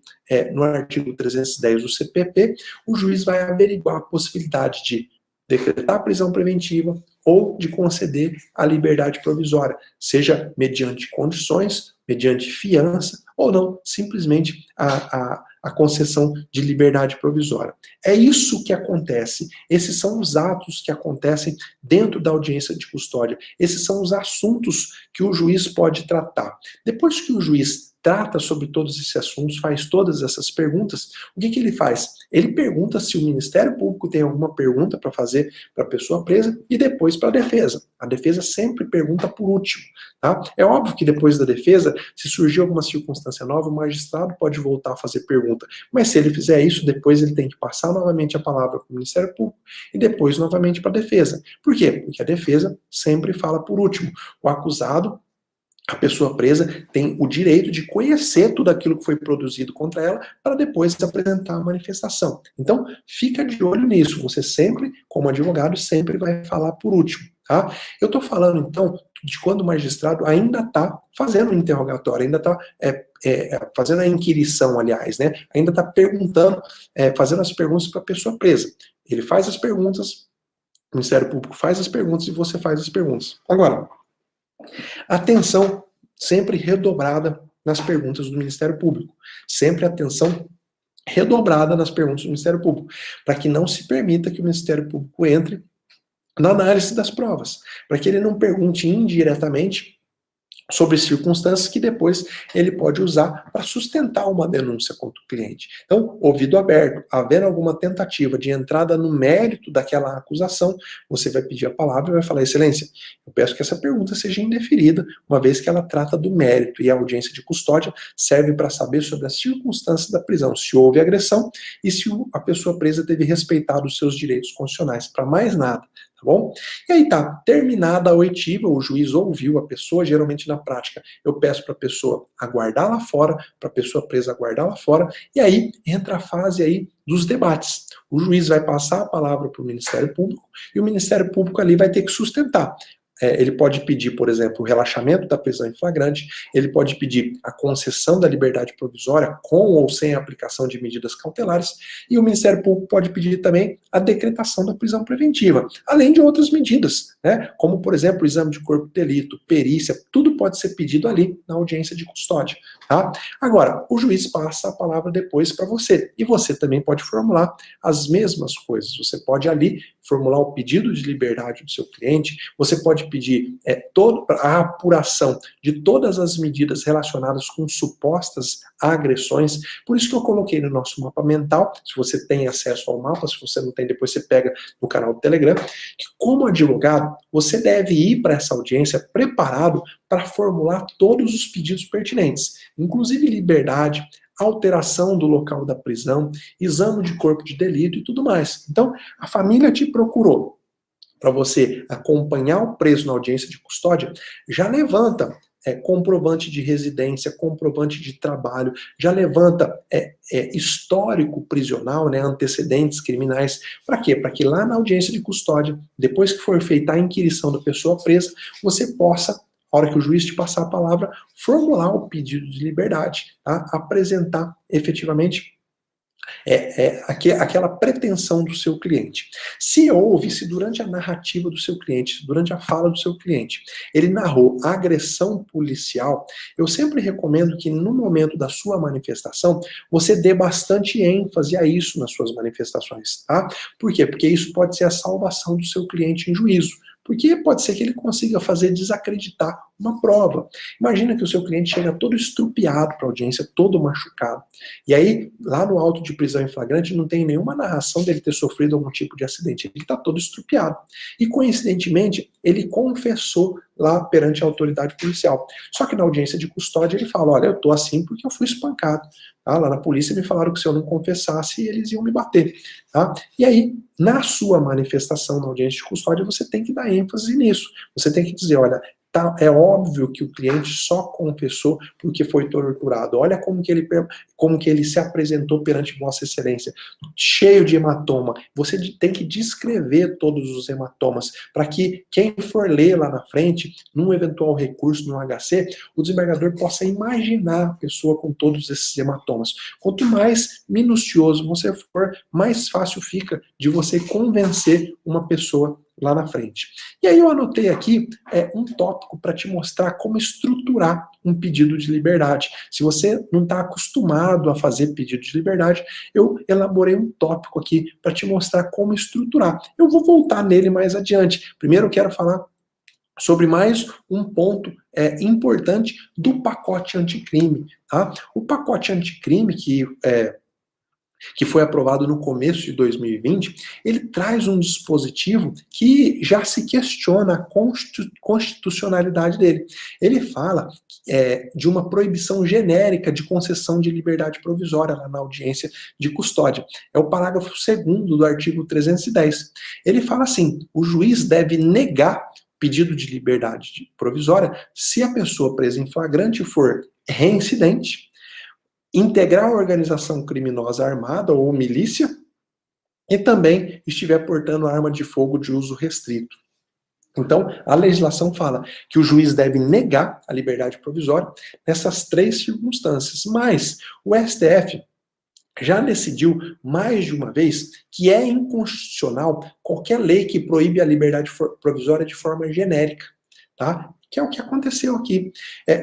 no artigo 310 do CPP, o juiz vai averiguar a possibilidade de decretar a prisão preventiva ou de conceder a liberdade provisória, seja mediante condições, mediante fiança, ou não, simplesmente a concessão de liberdade provisória. É isso que acontece. Esses são os atos que acontecem dentro da audiência de custódia. Esses são os assuntos que o juiz pode tratar. Depois que o juiz trata sobre todos esses assuntos, faz todas essas perguntas, o que ele faz? Ele pergunta se o Ministério Público tem alguma pergunta para fazer para a pessoa presa e depois para a defesa. A defesa sempre pergunta por último. Tá? É óbvio que depois da defesa, se surgir alguma circunstância nova, o magistrado pode voltar a fazer pergunta. Mas se ele fizer isso, depois ele tem que passar novamente a palavra para o Ministério Público e depois novamente para a defesa. Por quê? Porque a defesa sempre fala por último. O acusado, a pessoa presa, tem o direito de conhecer tudo aquilo que foi produzido contra ela para depois apresentar a manifestação. Então, fica de olho nisso. Você sempre, como advogado, sempre vai falar por último. Tá? Eu estou falando, então, de quando o magistrado ainda está fazendo o interrogatório, ainda está fazendo a inquirição, aliás, né? Ainda está perguntando, fazendo as perguntas para a pessoa presa. Ele faz as perguntas, o Ministério Público faz as perguntas e você faz as perguntas. Agora, atenção sempre redobrada nas perguntas do Ministério Público. Sempre atenção redobrada nas perguntas do Ministério Público, para que não se permita que o Ministério Público entre na análise das provas, para que ele não pergunte indiretamente sobre circunstâncias que depois ele pode usar para sustentar uma denúncia contra o cliente. Então, ouvido aberto, havendo alguma tentativa de entrada no mérito daquela acusação, você vai pedir a palavra e vai falar: excelência, eu peço que essa pergunta seja indeferida, uma vez que ela trata do mérito, e a audiência de custódia serve para saber sobre as circunstâncias da prisão, se houve agressão e se a pessoa presa teve respeitado os seus direitos constitucionais, para mais nada. Tá bom? E aí tá, terminada a oitiva, o juiz ouviu a pessoa, geralmente na prática eu peço para a pessoa aguardar lá fora, para a pessoa presa aguardar lá fora, e aí entra a fase aí dos debates. O juiz vai passar a palavra para o Ministério Público e o Ministério Público ali vai ter que sustentar. Ele pode pedir, por exemplo, o relaxamento da prisão em flagrante, ele pode pedir a concessão da liberdade provisória com ou sem a aplicação de medidas cautelares, e o Ministério Público pode pedir também a decretação da prisão preventiva, além de outras medidas, né, como, por exemplo, o exame de corpo de delito, perícia, tudo pode ser pedido ali na audiência de custódia. Tá? Agora, o juiz passa a palavra depois para você, e você também pode formular as mesmas coisas. Você pode ali formular o pedido de liberdade do seu cliente, você pode pedir toda a apuração de todas as medidas relacionadas com supostas agressões. Por isso que eu coloquei no nosso mapa mental, se você tem acesso ao mapa, se você não tem, depois você pega no canal do Telegram, que como advogado, você deve ir para essa audiência preparado para formular todos os pedidos pertinentes, inclusive liberdade, alteração do local da prisão, exame de corpo de delito e tudo mais. Então, a família te procurou para você acompanhar o preso na audiência de custódia, já levanta comprovante de residência, comprovante de trabalho, já levanta histórico prisional, né, antecedentes criminais. Para quê? Para que lá na audiência de custódia, depois que for feita a inquirição da pessoa presa, você possa, a hora que o juiz te passar a palavra, formular o pedido de liberdade, tá? Apresentar efetivamente aquela pretensão do seu cliente. Se durante a narrativa do seu cliente, durante a fala do seu cliente, ele narrou agressão policial, eu sempre recomendo que no momento da sua manifestação, você dê bastante ênfase a isso nas suas manifestações, tá? Por quê? Porque isso pode ser a salvação do seu cliente em juízo. Porque pode ser que ele consiga fazer desacreditar uma prova. Imagina que o seu cliente chega todo estrupiado para a audiência, todo machucado. E aí, lá no auto de prisão em flagrante, não tem nenhuma narração dele ter sofrido algum tipo de acidente. Ele está todo estrupiado. E, coincidentemente, ele confessou lá perante a autoridade policial. Só que na audiência de custódia ele fala, olha, eu tô assim porque eu fui espancado. Tá? Lá na polícia me falaram que se eu não confessasse, eles iam me bater. Tá? E aí, na sua manifestação na audiência de custódia, você tem que dar ênfase nisso. Você tem que dizer, olha, tá, é óbvio que o cliente só confessou porque foi torturado. Olha como que ele se apresentou perante Vossa Excelência, cheio de hematoma. Você tem que descrever todos os hematomas, para que quem for ler lá na frente, num eventual recurso no HC, o desembargador possa imaginar a pessoa com todos esses hematomas. Quanto mais minucioso você for, mais fácil fica de você convencer uma pessoa lá na frente. E aí eu anotei aqui um tópico para te mostrar como estruturar um pedido de liberdade. Se você não está acostumado a fazer pedido de liberdade, eu elaborei um tópico aqui para te mostrar como estruturar. Eu vou voltar nele mais adiante. Primeiro eu quero falar sobre mais um ponto importante do pacote anticrime. Tá? O pacote anticrime que foi aprovado no começo de 2020, ele traz um dispositivo que já se questiona a constitucionalidade dele. Ele fala de uma proibição genérica de concessão de liberdade provisória lá na audiência de custódia. É o parágrafo 2º do artigo 310. Ele fala assim, o juiz deve negar pedido de liberdade provisória se a pessoa presa em flagrante for reincidente, integrar a organização criminosa armada ou milícia e também estiver portando arma de fogo de uso restrito. Então, a legislação fala que o juiz deve negar a liberdade provisória nessas 3 circunstâncias, mas o STF já decidiu mais de uma vez que é inconstitucional qualquer lei que proíbe a liberdade provisória de forma genérica, tá? Que é o que aconteceu aqui.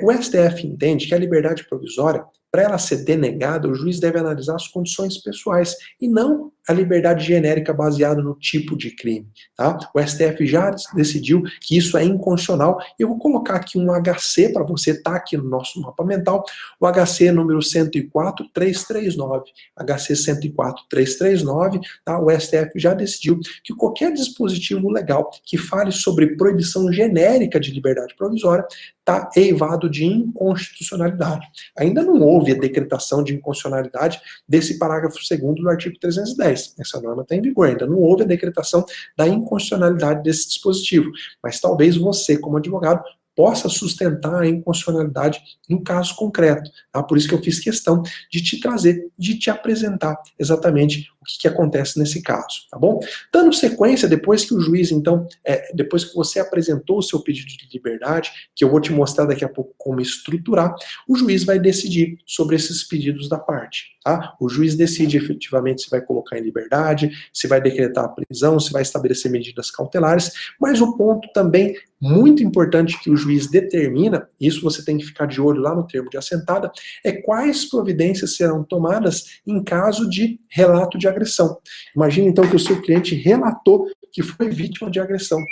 O STF entende que a liberdade provisória, para ela ser denegada, o juiz deve analisar as condições pessoais e não a liberdade genérica baseada no tipo de crime. Tá? O STF já decidiu que isso é inconstitucional. Eu vou colocar aqui um HC para você, tá aqui no nosso mapa mental, o HC número 104.339. HC 104.339, tá? O STF já decidiu que qualquer dispositivo legal que fale sobre proibição genérica de liberdade provisória está eivado de inconstitucionalidade. Ainda não houve a decretação de inconstitucionalidade desse parágrafo 2º do artigo 310. Essa norma está em vigor, ainda não houve a decretação da inconstitucionalidade desse dispositivo. Mas talvez você, como advogado, possa sustentar a inconstitucionalidade no caso concreto. Tá? Por isso que eu fiz questão de te trazer, de te apresentar exatamente o que acontece nesse caso, tá bom? Dando sequência, depois que o juiz, então, depois que você apresentou o seu pedido de liberdade, que eu vou te mostrar daqui a pouco como estruturar, o juiz vai decidir sobre esses pedidos da parte, tá? O juiz decide efetivamente se vai colocar em liberdade, se vai decretar a prisão, se vai estabelecer medidas cautelares, mas o ponto também muito importante que o juiz determina, e isso você tem que ficar de olho lá no termo de assentada, é quais providências serão tomadas em caso de relato de agressão. Imagine então que o seu cliente relatou que foi vítima de agressão.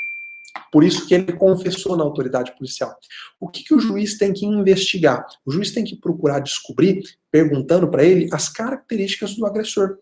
Por isso que ele confessou na autoridade policial. O que o juiz tem que investigar? O juiz tem que procurar descobrir, perguntando para ele, as características do agressor.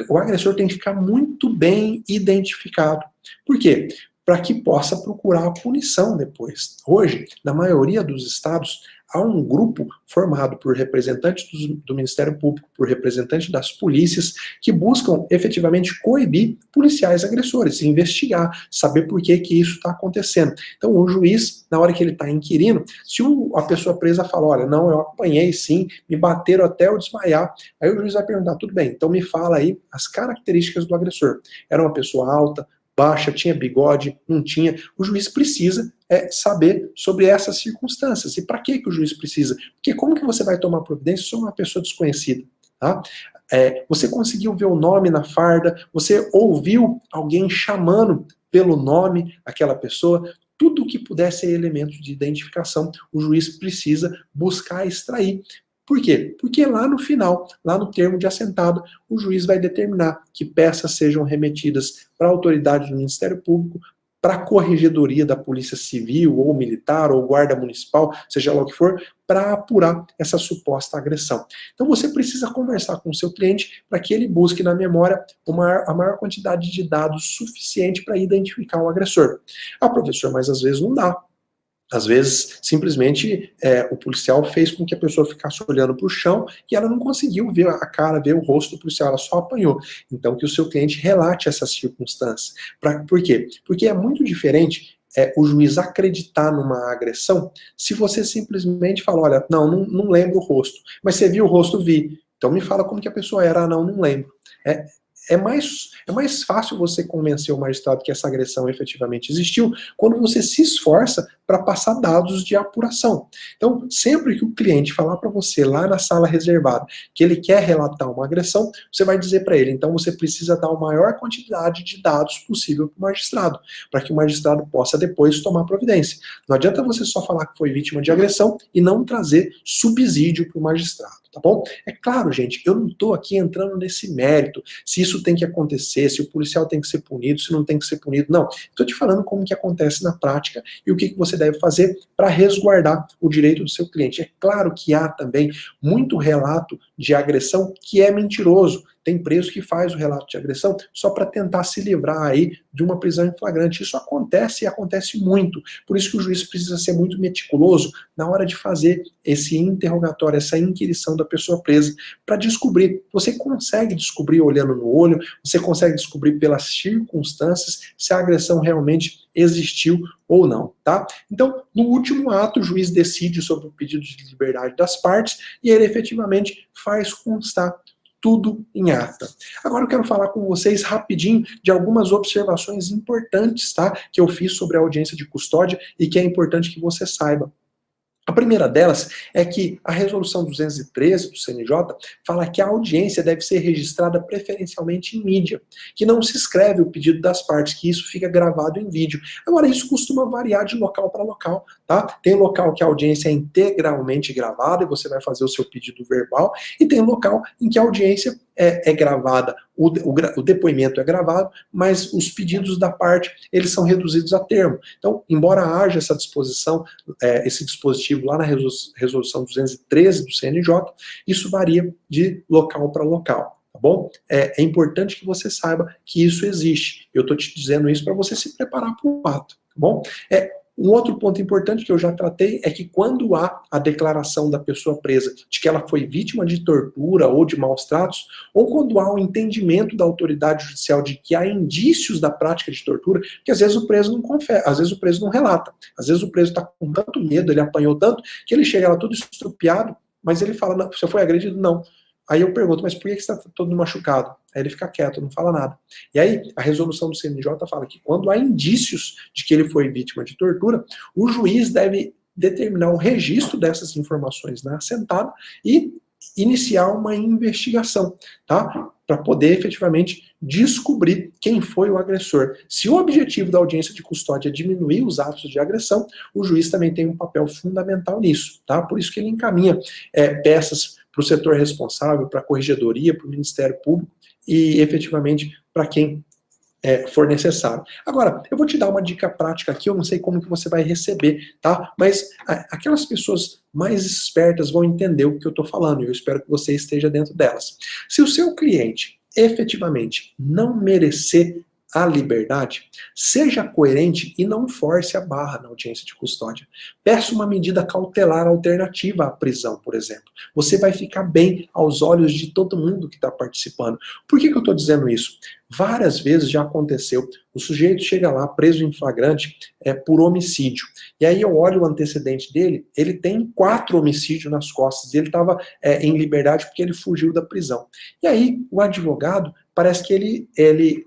O agressor tem que ficar muito bem identificado. Por quê? Para que possa procurar a punição depois. Hoje, na maioria dos estados, há um grupo formado por representantes do Ministério Público, por representantes das polícias, que buscam efetivamente coibir policiais agressores, investigar, saber por que isso está acontecendo. Então, o juiz, na hora que ele está inquirindo, se a pessoa presa fala, olha, não, eu apanhei sim, me bateram até eu desmaiar, aí o juiz vai perguntar, tudo bem, então me fala aí as características do agressor. Era uma pessoa alta, baixa, tinha bigode, não tinha. O juiz precisa saber sobre essas circunstâncias. E para que o juiz precisa? Porque como que você vai tomar providência sobre uma pessoa desconhecida? Tá? Você conseguiu ver o nome na farda, você ouviu alguém chamando pelo nome aquela pessoa, tudo que puder ser elemento de identificação, o juiz precisa buscar extrair. Por quê? Porque lá no final, lá no termo de assentado, o juiz vai determinar que peças sejam remetidas para a autoridade do Ministério Público, para a corregedoria da Polícia Civil, ou Militar, ou Guarda Municipal, seja lá o que for, para apurar essa suposta agressão. Então você precisa conversar com o seu cliente para que ele busque na memória a maior quantidade de dados suficiente para identificar o agressor. Ah, professor, mas às vezes não dá. Às vezes, simplesmente, o policial fez com que a pessoa ficasse olhando para o chão e ela não conseguiu ver a cara, ver o rosto do policial, ela só apanhou. Então, que o seu cliente relate essas circunstâncias. Por quê? Porque é muito diferente o juiz acreditar numa agressão se você simplesmente fala, olha, não lembro o rosto. Mas você viu o rosto? Vi. Então me fala como que a pessoa era. Ah, não lembro. É mais fácil você convencer o magistrado que essa agressão efetivamente existiu quando você se esforça para passar dados de apuração. Então, sempre que o cliente falar para você lá na sala reservada que ele quer relatar uma agressão, você vai dizer para ele, então você precisa dar a maior quantidade de dados possível para o magistrado, para que o magistrado possa depois tomar providência. Não adianta você só falar que foi vítima de agressão e não trazer subsídio para o magistrado, tá bom? É claro, gente, eu não estou aqui entrando nesse mérito, se isso tem que acontecer, se o policial tem que ser punido, se não tem que ser punido, não. Estou te falando como que acontece na prática e o que você deve fazer para resguardar o direito do seu cliente. É claro que há também muito relato de agressão que é mentiroso. Tem preso que faz o relato de agressão só para tentar se livrar aí de uma prisão em flagrante. Isso acontece e acontece muito. Por isso que o juiz precisa ser muito meticuloso na hora de fazer esse interrogatório, essa inquirição da pessoa presa, para descobrir. Você consegue descobrir olhando no olho, você consegue descobrir pelas circunstâncias se a agressão realmente existiu ou não, tá? Então, no último ato, o juiz decide sobre o pedido de liberdade das partes e ele efetivamente faz constar tudo em ata. Agora eu quero falar com vocês rapidinho de algumas observações importantes, tá? Que eu fiz sobre a audiência de custódia e que é importante que você saiba. A primeira delas é que a resolução 213 do CNJ fala que a audiência deve ser registrada preferencialmente em mídia, que não se escreve o pedido das partes, que isso fica gravado em vídeo. Agora, isso costuma variar de local para local, tá? Tem local que a audiência é integralmente gravada e você vai fazer o seu pedido verbal, e tem local em que a audiência é gravada, o depoimento é gravado, mas os pedidos da parte, eles são reduzidos a termo. Então, embora haja essa disposição, esse dispositivo lá na resolução 213 do CNJ, isso varia de local para local, tá bom? É importante que você saiba que isso existe. Eu estou te dizendo isso para você se preparar para o ato, tá bom? Um outro ponto importante que eu já tratei é que quando há a declaração da pessoa presa de que ela foi vítima de tortura ou de maus tratos, ou quando há um entendimento da autoridade judicial de que há indícios da prática de tortura, que às vezes o preso não confessa, às vezes o preso não relata, às vezes o preso está com tanto medo, ele apanhou tanto, que ele chega lá todo estrupiado, mas ele fala, não, você foi agredido? Não. Aí eu pergunto, mas por que você está todo machucado? Aí ele fica quieto, não fala nada. E aí, a resolução do CNJ fala que quando há indícios de que ele foi vítima de tortura, o juiz deve determinar o registro dessas informações na assentada e iniciar uma investigação, tá? Para poder efetivamente descobrir quem foi o agressor. Se o objetivo da audiência de custódia é diminuir os atos de agressão, o juiz também tem um papel fundamental nisso, tá? Por isso que ele encaminha peças para o setor responsável, para a corregedoria, para o Ministério Público e efetivamente para quem for necessário. Agora, eu vou te dar uma dica prática aqui, eu não sei como que você vai receber, tá? Mas aquelas pessoas mais espertas vão entender o que eu estou falando, e eu espero que você esteja dentro delas. Se o seu cliente efetivamente não merecer a liberdade, seja coerente e não force a barra na audiência de custódia. Peça uma medida cautelar alternativa à prisão, por exemplo. Você vai ficar bem aos olhos de todo mundo que está participando. Por que eu estou dizendo isso? Várias vezes já aconteceu, o sujeito chega lá preso em flagrante por homicídio. E aí eu olho o antecedente dele, ele tem 4 homicídios nas costas, e ele estava em liberdade porque ele fugiu da prisão. E aí o advogado, parece que ele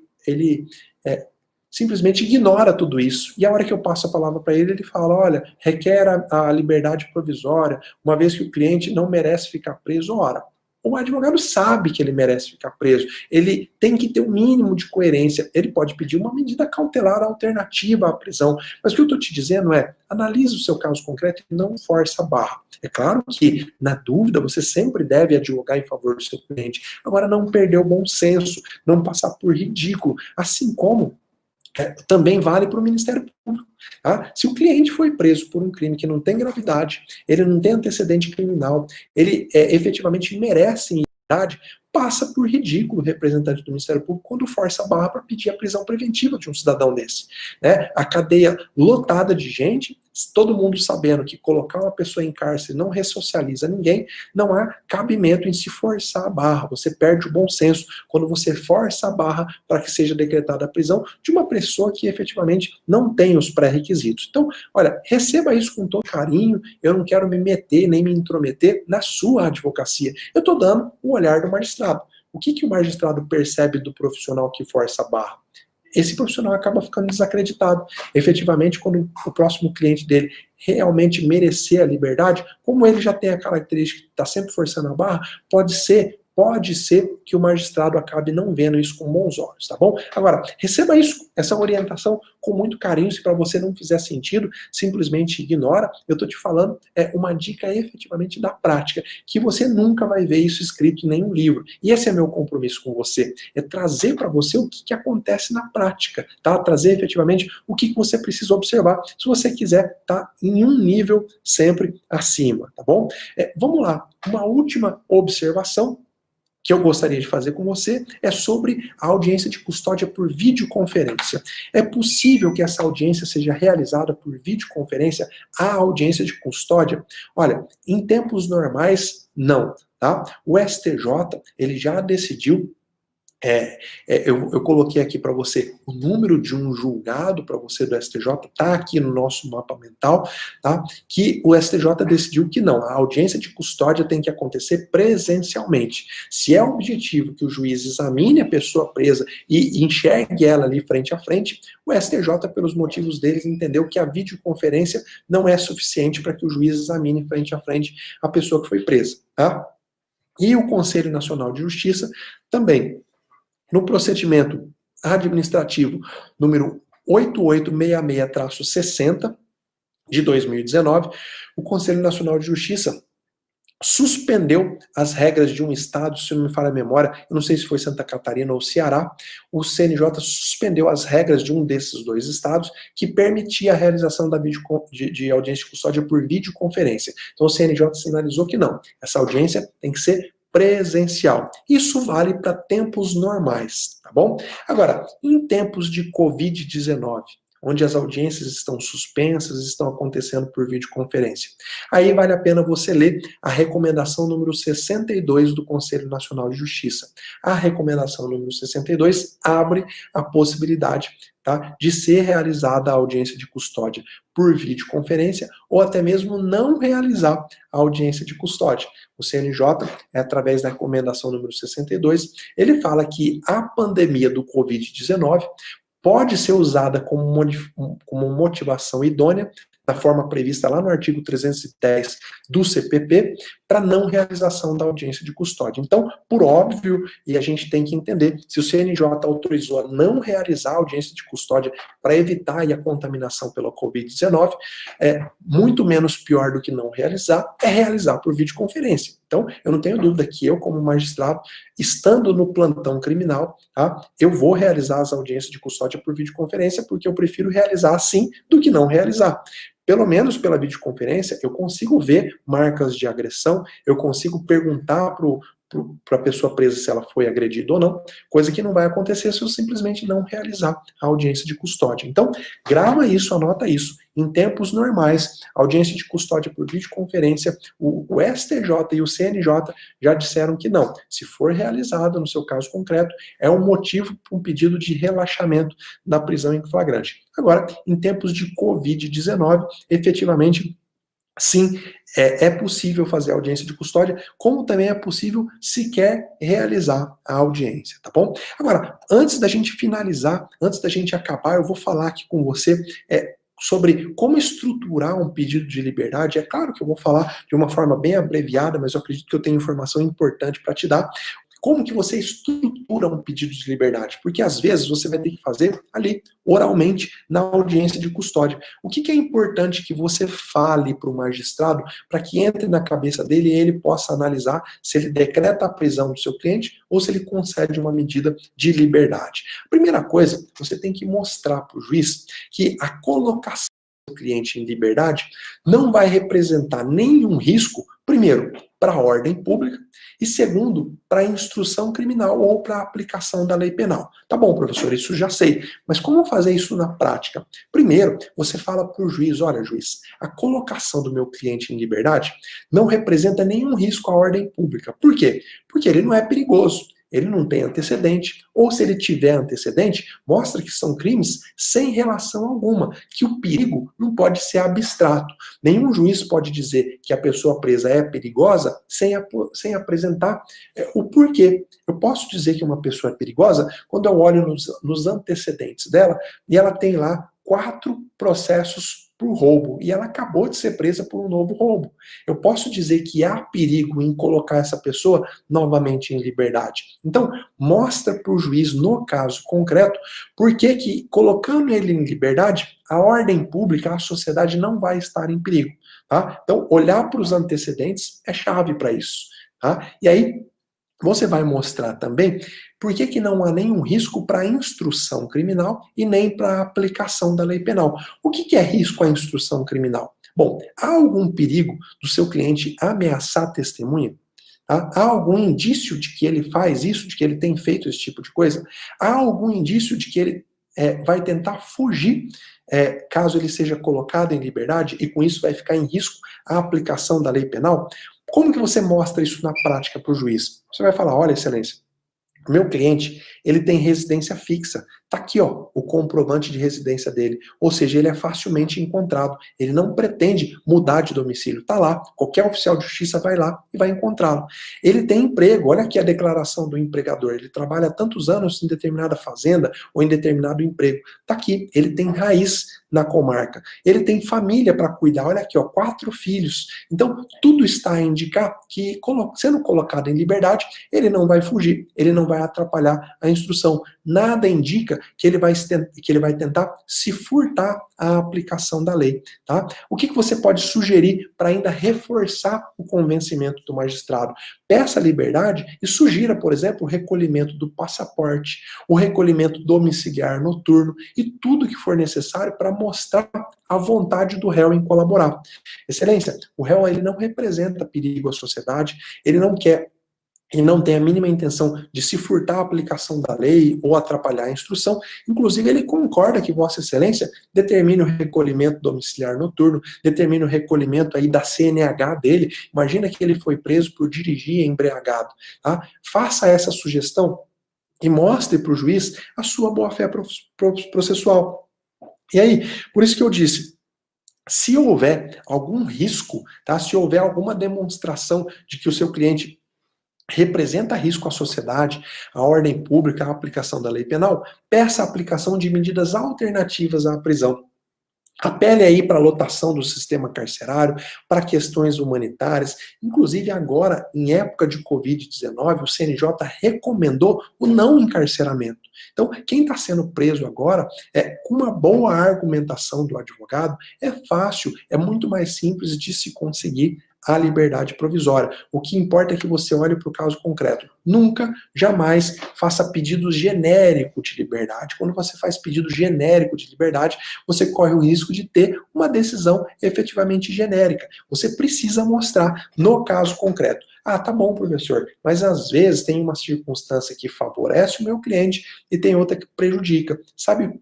simplesmente ignora tudo isso. E a hora que eu passo a palavra para ele, ele fala, olha, requer a liberdade provisória, uma vez que o cliente não merece ficar preso. Ora, o advogado sabe que ele merece ficar preso, ele tem que ter um mínimo de coerência, ele pode pedir uma medida cautelar alternativa à prisão, mas o que eu estou te dizendo é, analise o seu caso concreto e não force a barra. É claro que, na dúvida, você sempre deve advogar em favor do seu cliente, agora não perder o bom senso, não passar por ridículo, assim como também vale para o Ministério Público. Tá? Se o cliente foi preso por um crime que não tem gravidade, ele não tem antecedente criminal, ele efetivamente merece impunidade, passa por ridículo o representante do Ministério Público quando força a barra para pedir a prisão preventiva de um cidadão desse. Né? A cadeia lotada de gente, todo mundo sabendo que colocar uma pessoa em cárcere não ressocializa ninguém, não há cabimento em se forçar a barra. Você perde o bom senso quando você força a barra para que seja decretada a prisão de uma pessoa que efetivamente não tem os pré-requisitos. Então, olha, receba isso com todo carinho, eu não quero me meter nem me intrometer na sua advocacia. Eu estou dando o olhar do magistrado. O que o magistrado percebe do profissional que força a barra? Esse profissional acaba ficando desacreditado. Efetivamente, quando o próximo cliente dele realmente merecer a liberdade, como ele já tem a característica de estar sempre forçando a barra, pode ser que o magistrado acabe não vendo isso com bons olhos, tá bom? Agora, receba isso, essa orientação com muito carinho. Se para você não fizer sentido, simplesmente ignora. Eu estou te falando uma dica efetivamente da prática, que você nunca vai ver isso escrito em nenhum livro. E esse é meu compromisso com você, é trazer para você o que acontece na prática, tá? Trazer efetivamente o que você precisa observar, se você quiser estar em um nível sempre acima, tá bom? Vamos lá, uma última observação que eu gostaria de fazer com você é sobre a audiência de custódia por videoconferência. É possível que essa audiência seja realizada por videoconferência, a audiência de custódia? Olha, em tempos normais, não, tá? O STJ, ele já decidiu. Eu coloquei aqui para você o número de um julgado para você do STJ, está aqui no nosso mapa mental, tá? Que o STJ decidiu que não, a audiência de custódia tem que acontecer presencialmente. Se é o objetivo que o juiz examine a pessoa presa e enxergue ela ali frente a frente, o STJ, pelos motivos deles, entendeu que a videoconferência não é suficiente para que o juiz examine frente a frente a pessoa que foi presa, tá? E o Conselho Nacional de Justiça também. No procedimento administrativo número 8866-60 de 2019, o Conselho Nacional de Justiça suspendeu as regras de um estado, se não me falha a memória, eu não sei se foi Santa Catarina ou Ceará, o CNJ suspendeu as regras de um desses dois estados que permitia a realização de audiência de custódia por videoconferência. Então o CNJ sinalizou que não, essa audiência tem que ser presencial. Isso vale para tempos normais, tá bom? Agora, em tempos de Covid-19, onde as audiências estão suspensas, estão acontecendo por videoconferência, aí vale a pena você ler a recomendação número 62 do Conselho Nacional de Justiça. A recomendação número 62 abre a possibilidade, tá, de ser realizada a audiência de custódia por videoconferência ou até mesmo não realizar a audiência de custódia. O CNJ, através da recomendação número 62, ele fala que a pandemia do Covid-19 pode ser usada como motivação idônea na forma prevista lá no artigo 310 do CPP, para não realização da audiência de custódia. Então, por óbvio, e a gente tem que entender, se o CNJ autorizou a não realizar a audiência de custódia para evitar aí a contaminação pela Covid-19, muito menos pior do que não realizar, é realizar por videoconferência. Então, eu não tenho dúvida que eu, como magistrado, estando no plantão criminal, tá, eu vou realizar as audiências de custódia por videoconferência, porque eu prefiro realizar assim do que não realizar. Pelo menos pela videoconferência, eu consigo ver marcas de agressão, eu consigo perguntar para a pessoa presa se ela foi agredida ou não, coisa que não vai acontecer se eu simplesmente não realizar a audiência de custódia. Então, grava isso, anota isso. Em tempos normais, audiência de custódia por videoconferência, o STJ e o CNJ já disseram que não. Se for realizada, no seu caso concreto, é um motivo para um pedido de relaxamento da prisão em flagrante. Agora, em tempos de Covid-19, efetivamente, sim, é possível fazer a audiência de custódia, como também é possível sequer realizar a audiência, tá bom? Agora, antes da gente finalizar, antes da gente acabar, eu vou falar aqui com você sobre como estruturar um pedido de liberdade. É claro que eu vou falar de uma forma bem abreviada, mas eu acredito que eu tenho informação importante para te dar. Como que você estrutura um pedido de liberdade? Porque às vezes você vai ter que fazer ali, oralmente, na audiência de custódia. O que é importante que você fale para o magistrado para que entre na cabeça dele e ele possa analisar se ele decreta a prisão do seu cliente ou se ele concede uma medida de liberdade? A primeira coisa, você tem que mostrar para o juiz que a colocação do cliente em liberdade não vai representar nenhum risco, primeiro, para a ordem pública, e segundo, para a instrução criminal ou para a aplicação da lei penal. Tá bom, professor, isso já sei, mas como fazer isso na prática? Primeiro, você fala para o juiz, olha, juiz, a colocação do meu cliente em liberdade não representa nenhum risco à ordem pública. Por quê? Porque ele não é perigoso. Ele não tem antecedente, ou se ele tiver antecedente, mostra que são crimes sem relação alguma, que o perigo não pode ser abstrato. Nenhum juiz pode dizer que a pessoa presa é perigosa sem apresentar o porquê. Eu posso dizer que uma pessoa é perigosa quando eu olho nos antecedentes dela e ela tem lá 4 processos por roubo, e ela acabou de ser presa por um novo roubo. Eu posso dizer que há perigo em colocar essa pessoa novamente em liberdade. Então, mostra para o juiz, no caso concreto, por que colocando ele em liberdade, a ordem pública, a sociedade não vai estar em perigo. Tá? Então, olhar para os antecedentes é chave para isso. Tá? E aí, você vai mostrar também por que não há nenhum risco para a instrução criminal e nem para a aplicação da lei penal. O que é risco à instrução criminal? Bom, há algum perigo do seu cliente ameaçar a testemunha? Tá? Há algum indício de que ele faz isso, de que ele tem feito esse tipo de coisa? Há algum indício de que ele vai tentar fugir caso ele seja colocado em liberdade e com isso vai ficar em risco a aplicação da lei penal? Como que você mostra isso na prática para o juiz? Você vai falar, olha, excelência, meu cliente, ele tem residência fixa. Tá aqui, ó, o comprovante de residência dele. Ou seja, ele é facilmente encontrado. Ele não pretende mudar de domicílio. Tá lá. Qualquer oficial de justiça vai lá e vai encontrá-lo. Ele tem emprego. Olha aqui a declaração do empregador. Ele trabalha há tantos anos em determinada fazenda ou em determinado emprego. Tá aqui. Ele tem raiz na comarca. Ele tem família para cuidar. Olha aqui, ó, 4 filhos. Então, tudo está a indicar que, sendo colocado em liberdade, ele não vai fugir. Ele não vai atrapalhar a instrução. Nada indica que ele vai tentar se furtar a aplicação da lei. Tá? O que você pode sugerir para ainda reforçar o convencimento do magistrado? Peça liberdade e sugira, por exemplo, o recolhimento do passaporte, o recolhimento domiciliar noturno e tudo que for necessário para mostrar a vontade do réu em colaborar. Excelência, o réu ele não representa perigo à sociedade, ele não quer e não tem a mínima intenção de se furtar a aplicação da lei ou atrapalhar a instrução. Inclusive, ele concorda que Vossa Excelência determine o recolhimento domiciliar noturno, determine o recolhimento aí da CNH dele. Imagina que ele foi preso por dirigir embriagado. Tá? Faça essa sugestão e mostre para o juiz a sua boa-fé processual. E aí, por isso que eu disse, se houver algum risco, tá? Se houver alguma demonstração de que o seu cliente representa risco à sociedade, à ordem pública, à aplicação da lei penal, peça a aplicação de medidas alternativas à prisão. Apele aí para a lotação do sistema carcerário, para questões humanitárias. Inclusive, agora, em época de Covid-19, o CNJ recomendou o não encarceramento. Então, quem está sendo preso agora, com uma boa argumentação do advogado, é fácil, é muito mais simples de se conseguir a liberdade provisória. O que importa é que você olhe para o caso concreto. Nunca, jamais faça pedido genérico de liberdade. Quando você faz pedido genérico de liberdade, você corre o risco de ter uma decisão efetivamente genérica. Você precisa mostrar no caso concreto. Ah, tá bom, professor, mas às vezes tem uma circunstância que favorece o meu cliente e tem outra que prejudica. Sabe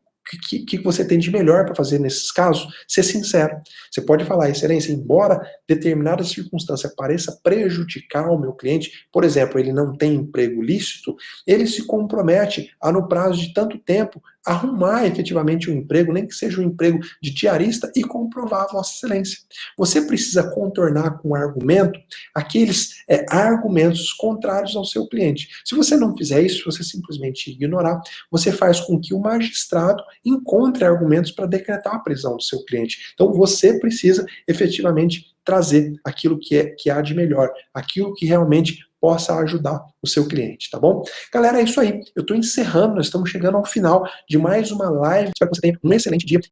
que você tem de melhor para fazer nesses casos? Ser sincero. Você pode falar, excelência, embora determinada circunstância pareça prejudicar o meu cliente, por exemplo, ele não tem emprego lícito, ele se compromete a, no prazo de tanto tempo, arrumar efetivamente um emprego, nem que seja um emprego de diarista, e comprovar a Vossa Excelência. Você precisa contornar com argumento aqueles argumentos contrários ao seu cliente. Se você não fizer isso, se você simplesmente ignorar, você faz com que o magistrado encontre argumentos para decretar a prisão do seu cliente. Então você precisa efetivamente trazer aquilo que há de melhor, aquilo que realmente possa ajudar o seu cliente, tá bom? Galera, é isso aí. Eu estou encerrando, nós estamos chegando ao final de mais uma live. Espero que você tenha um excelente dia.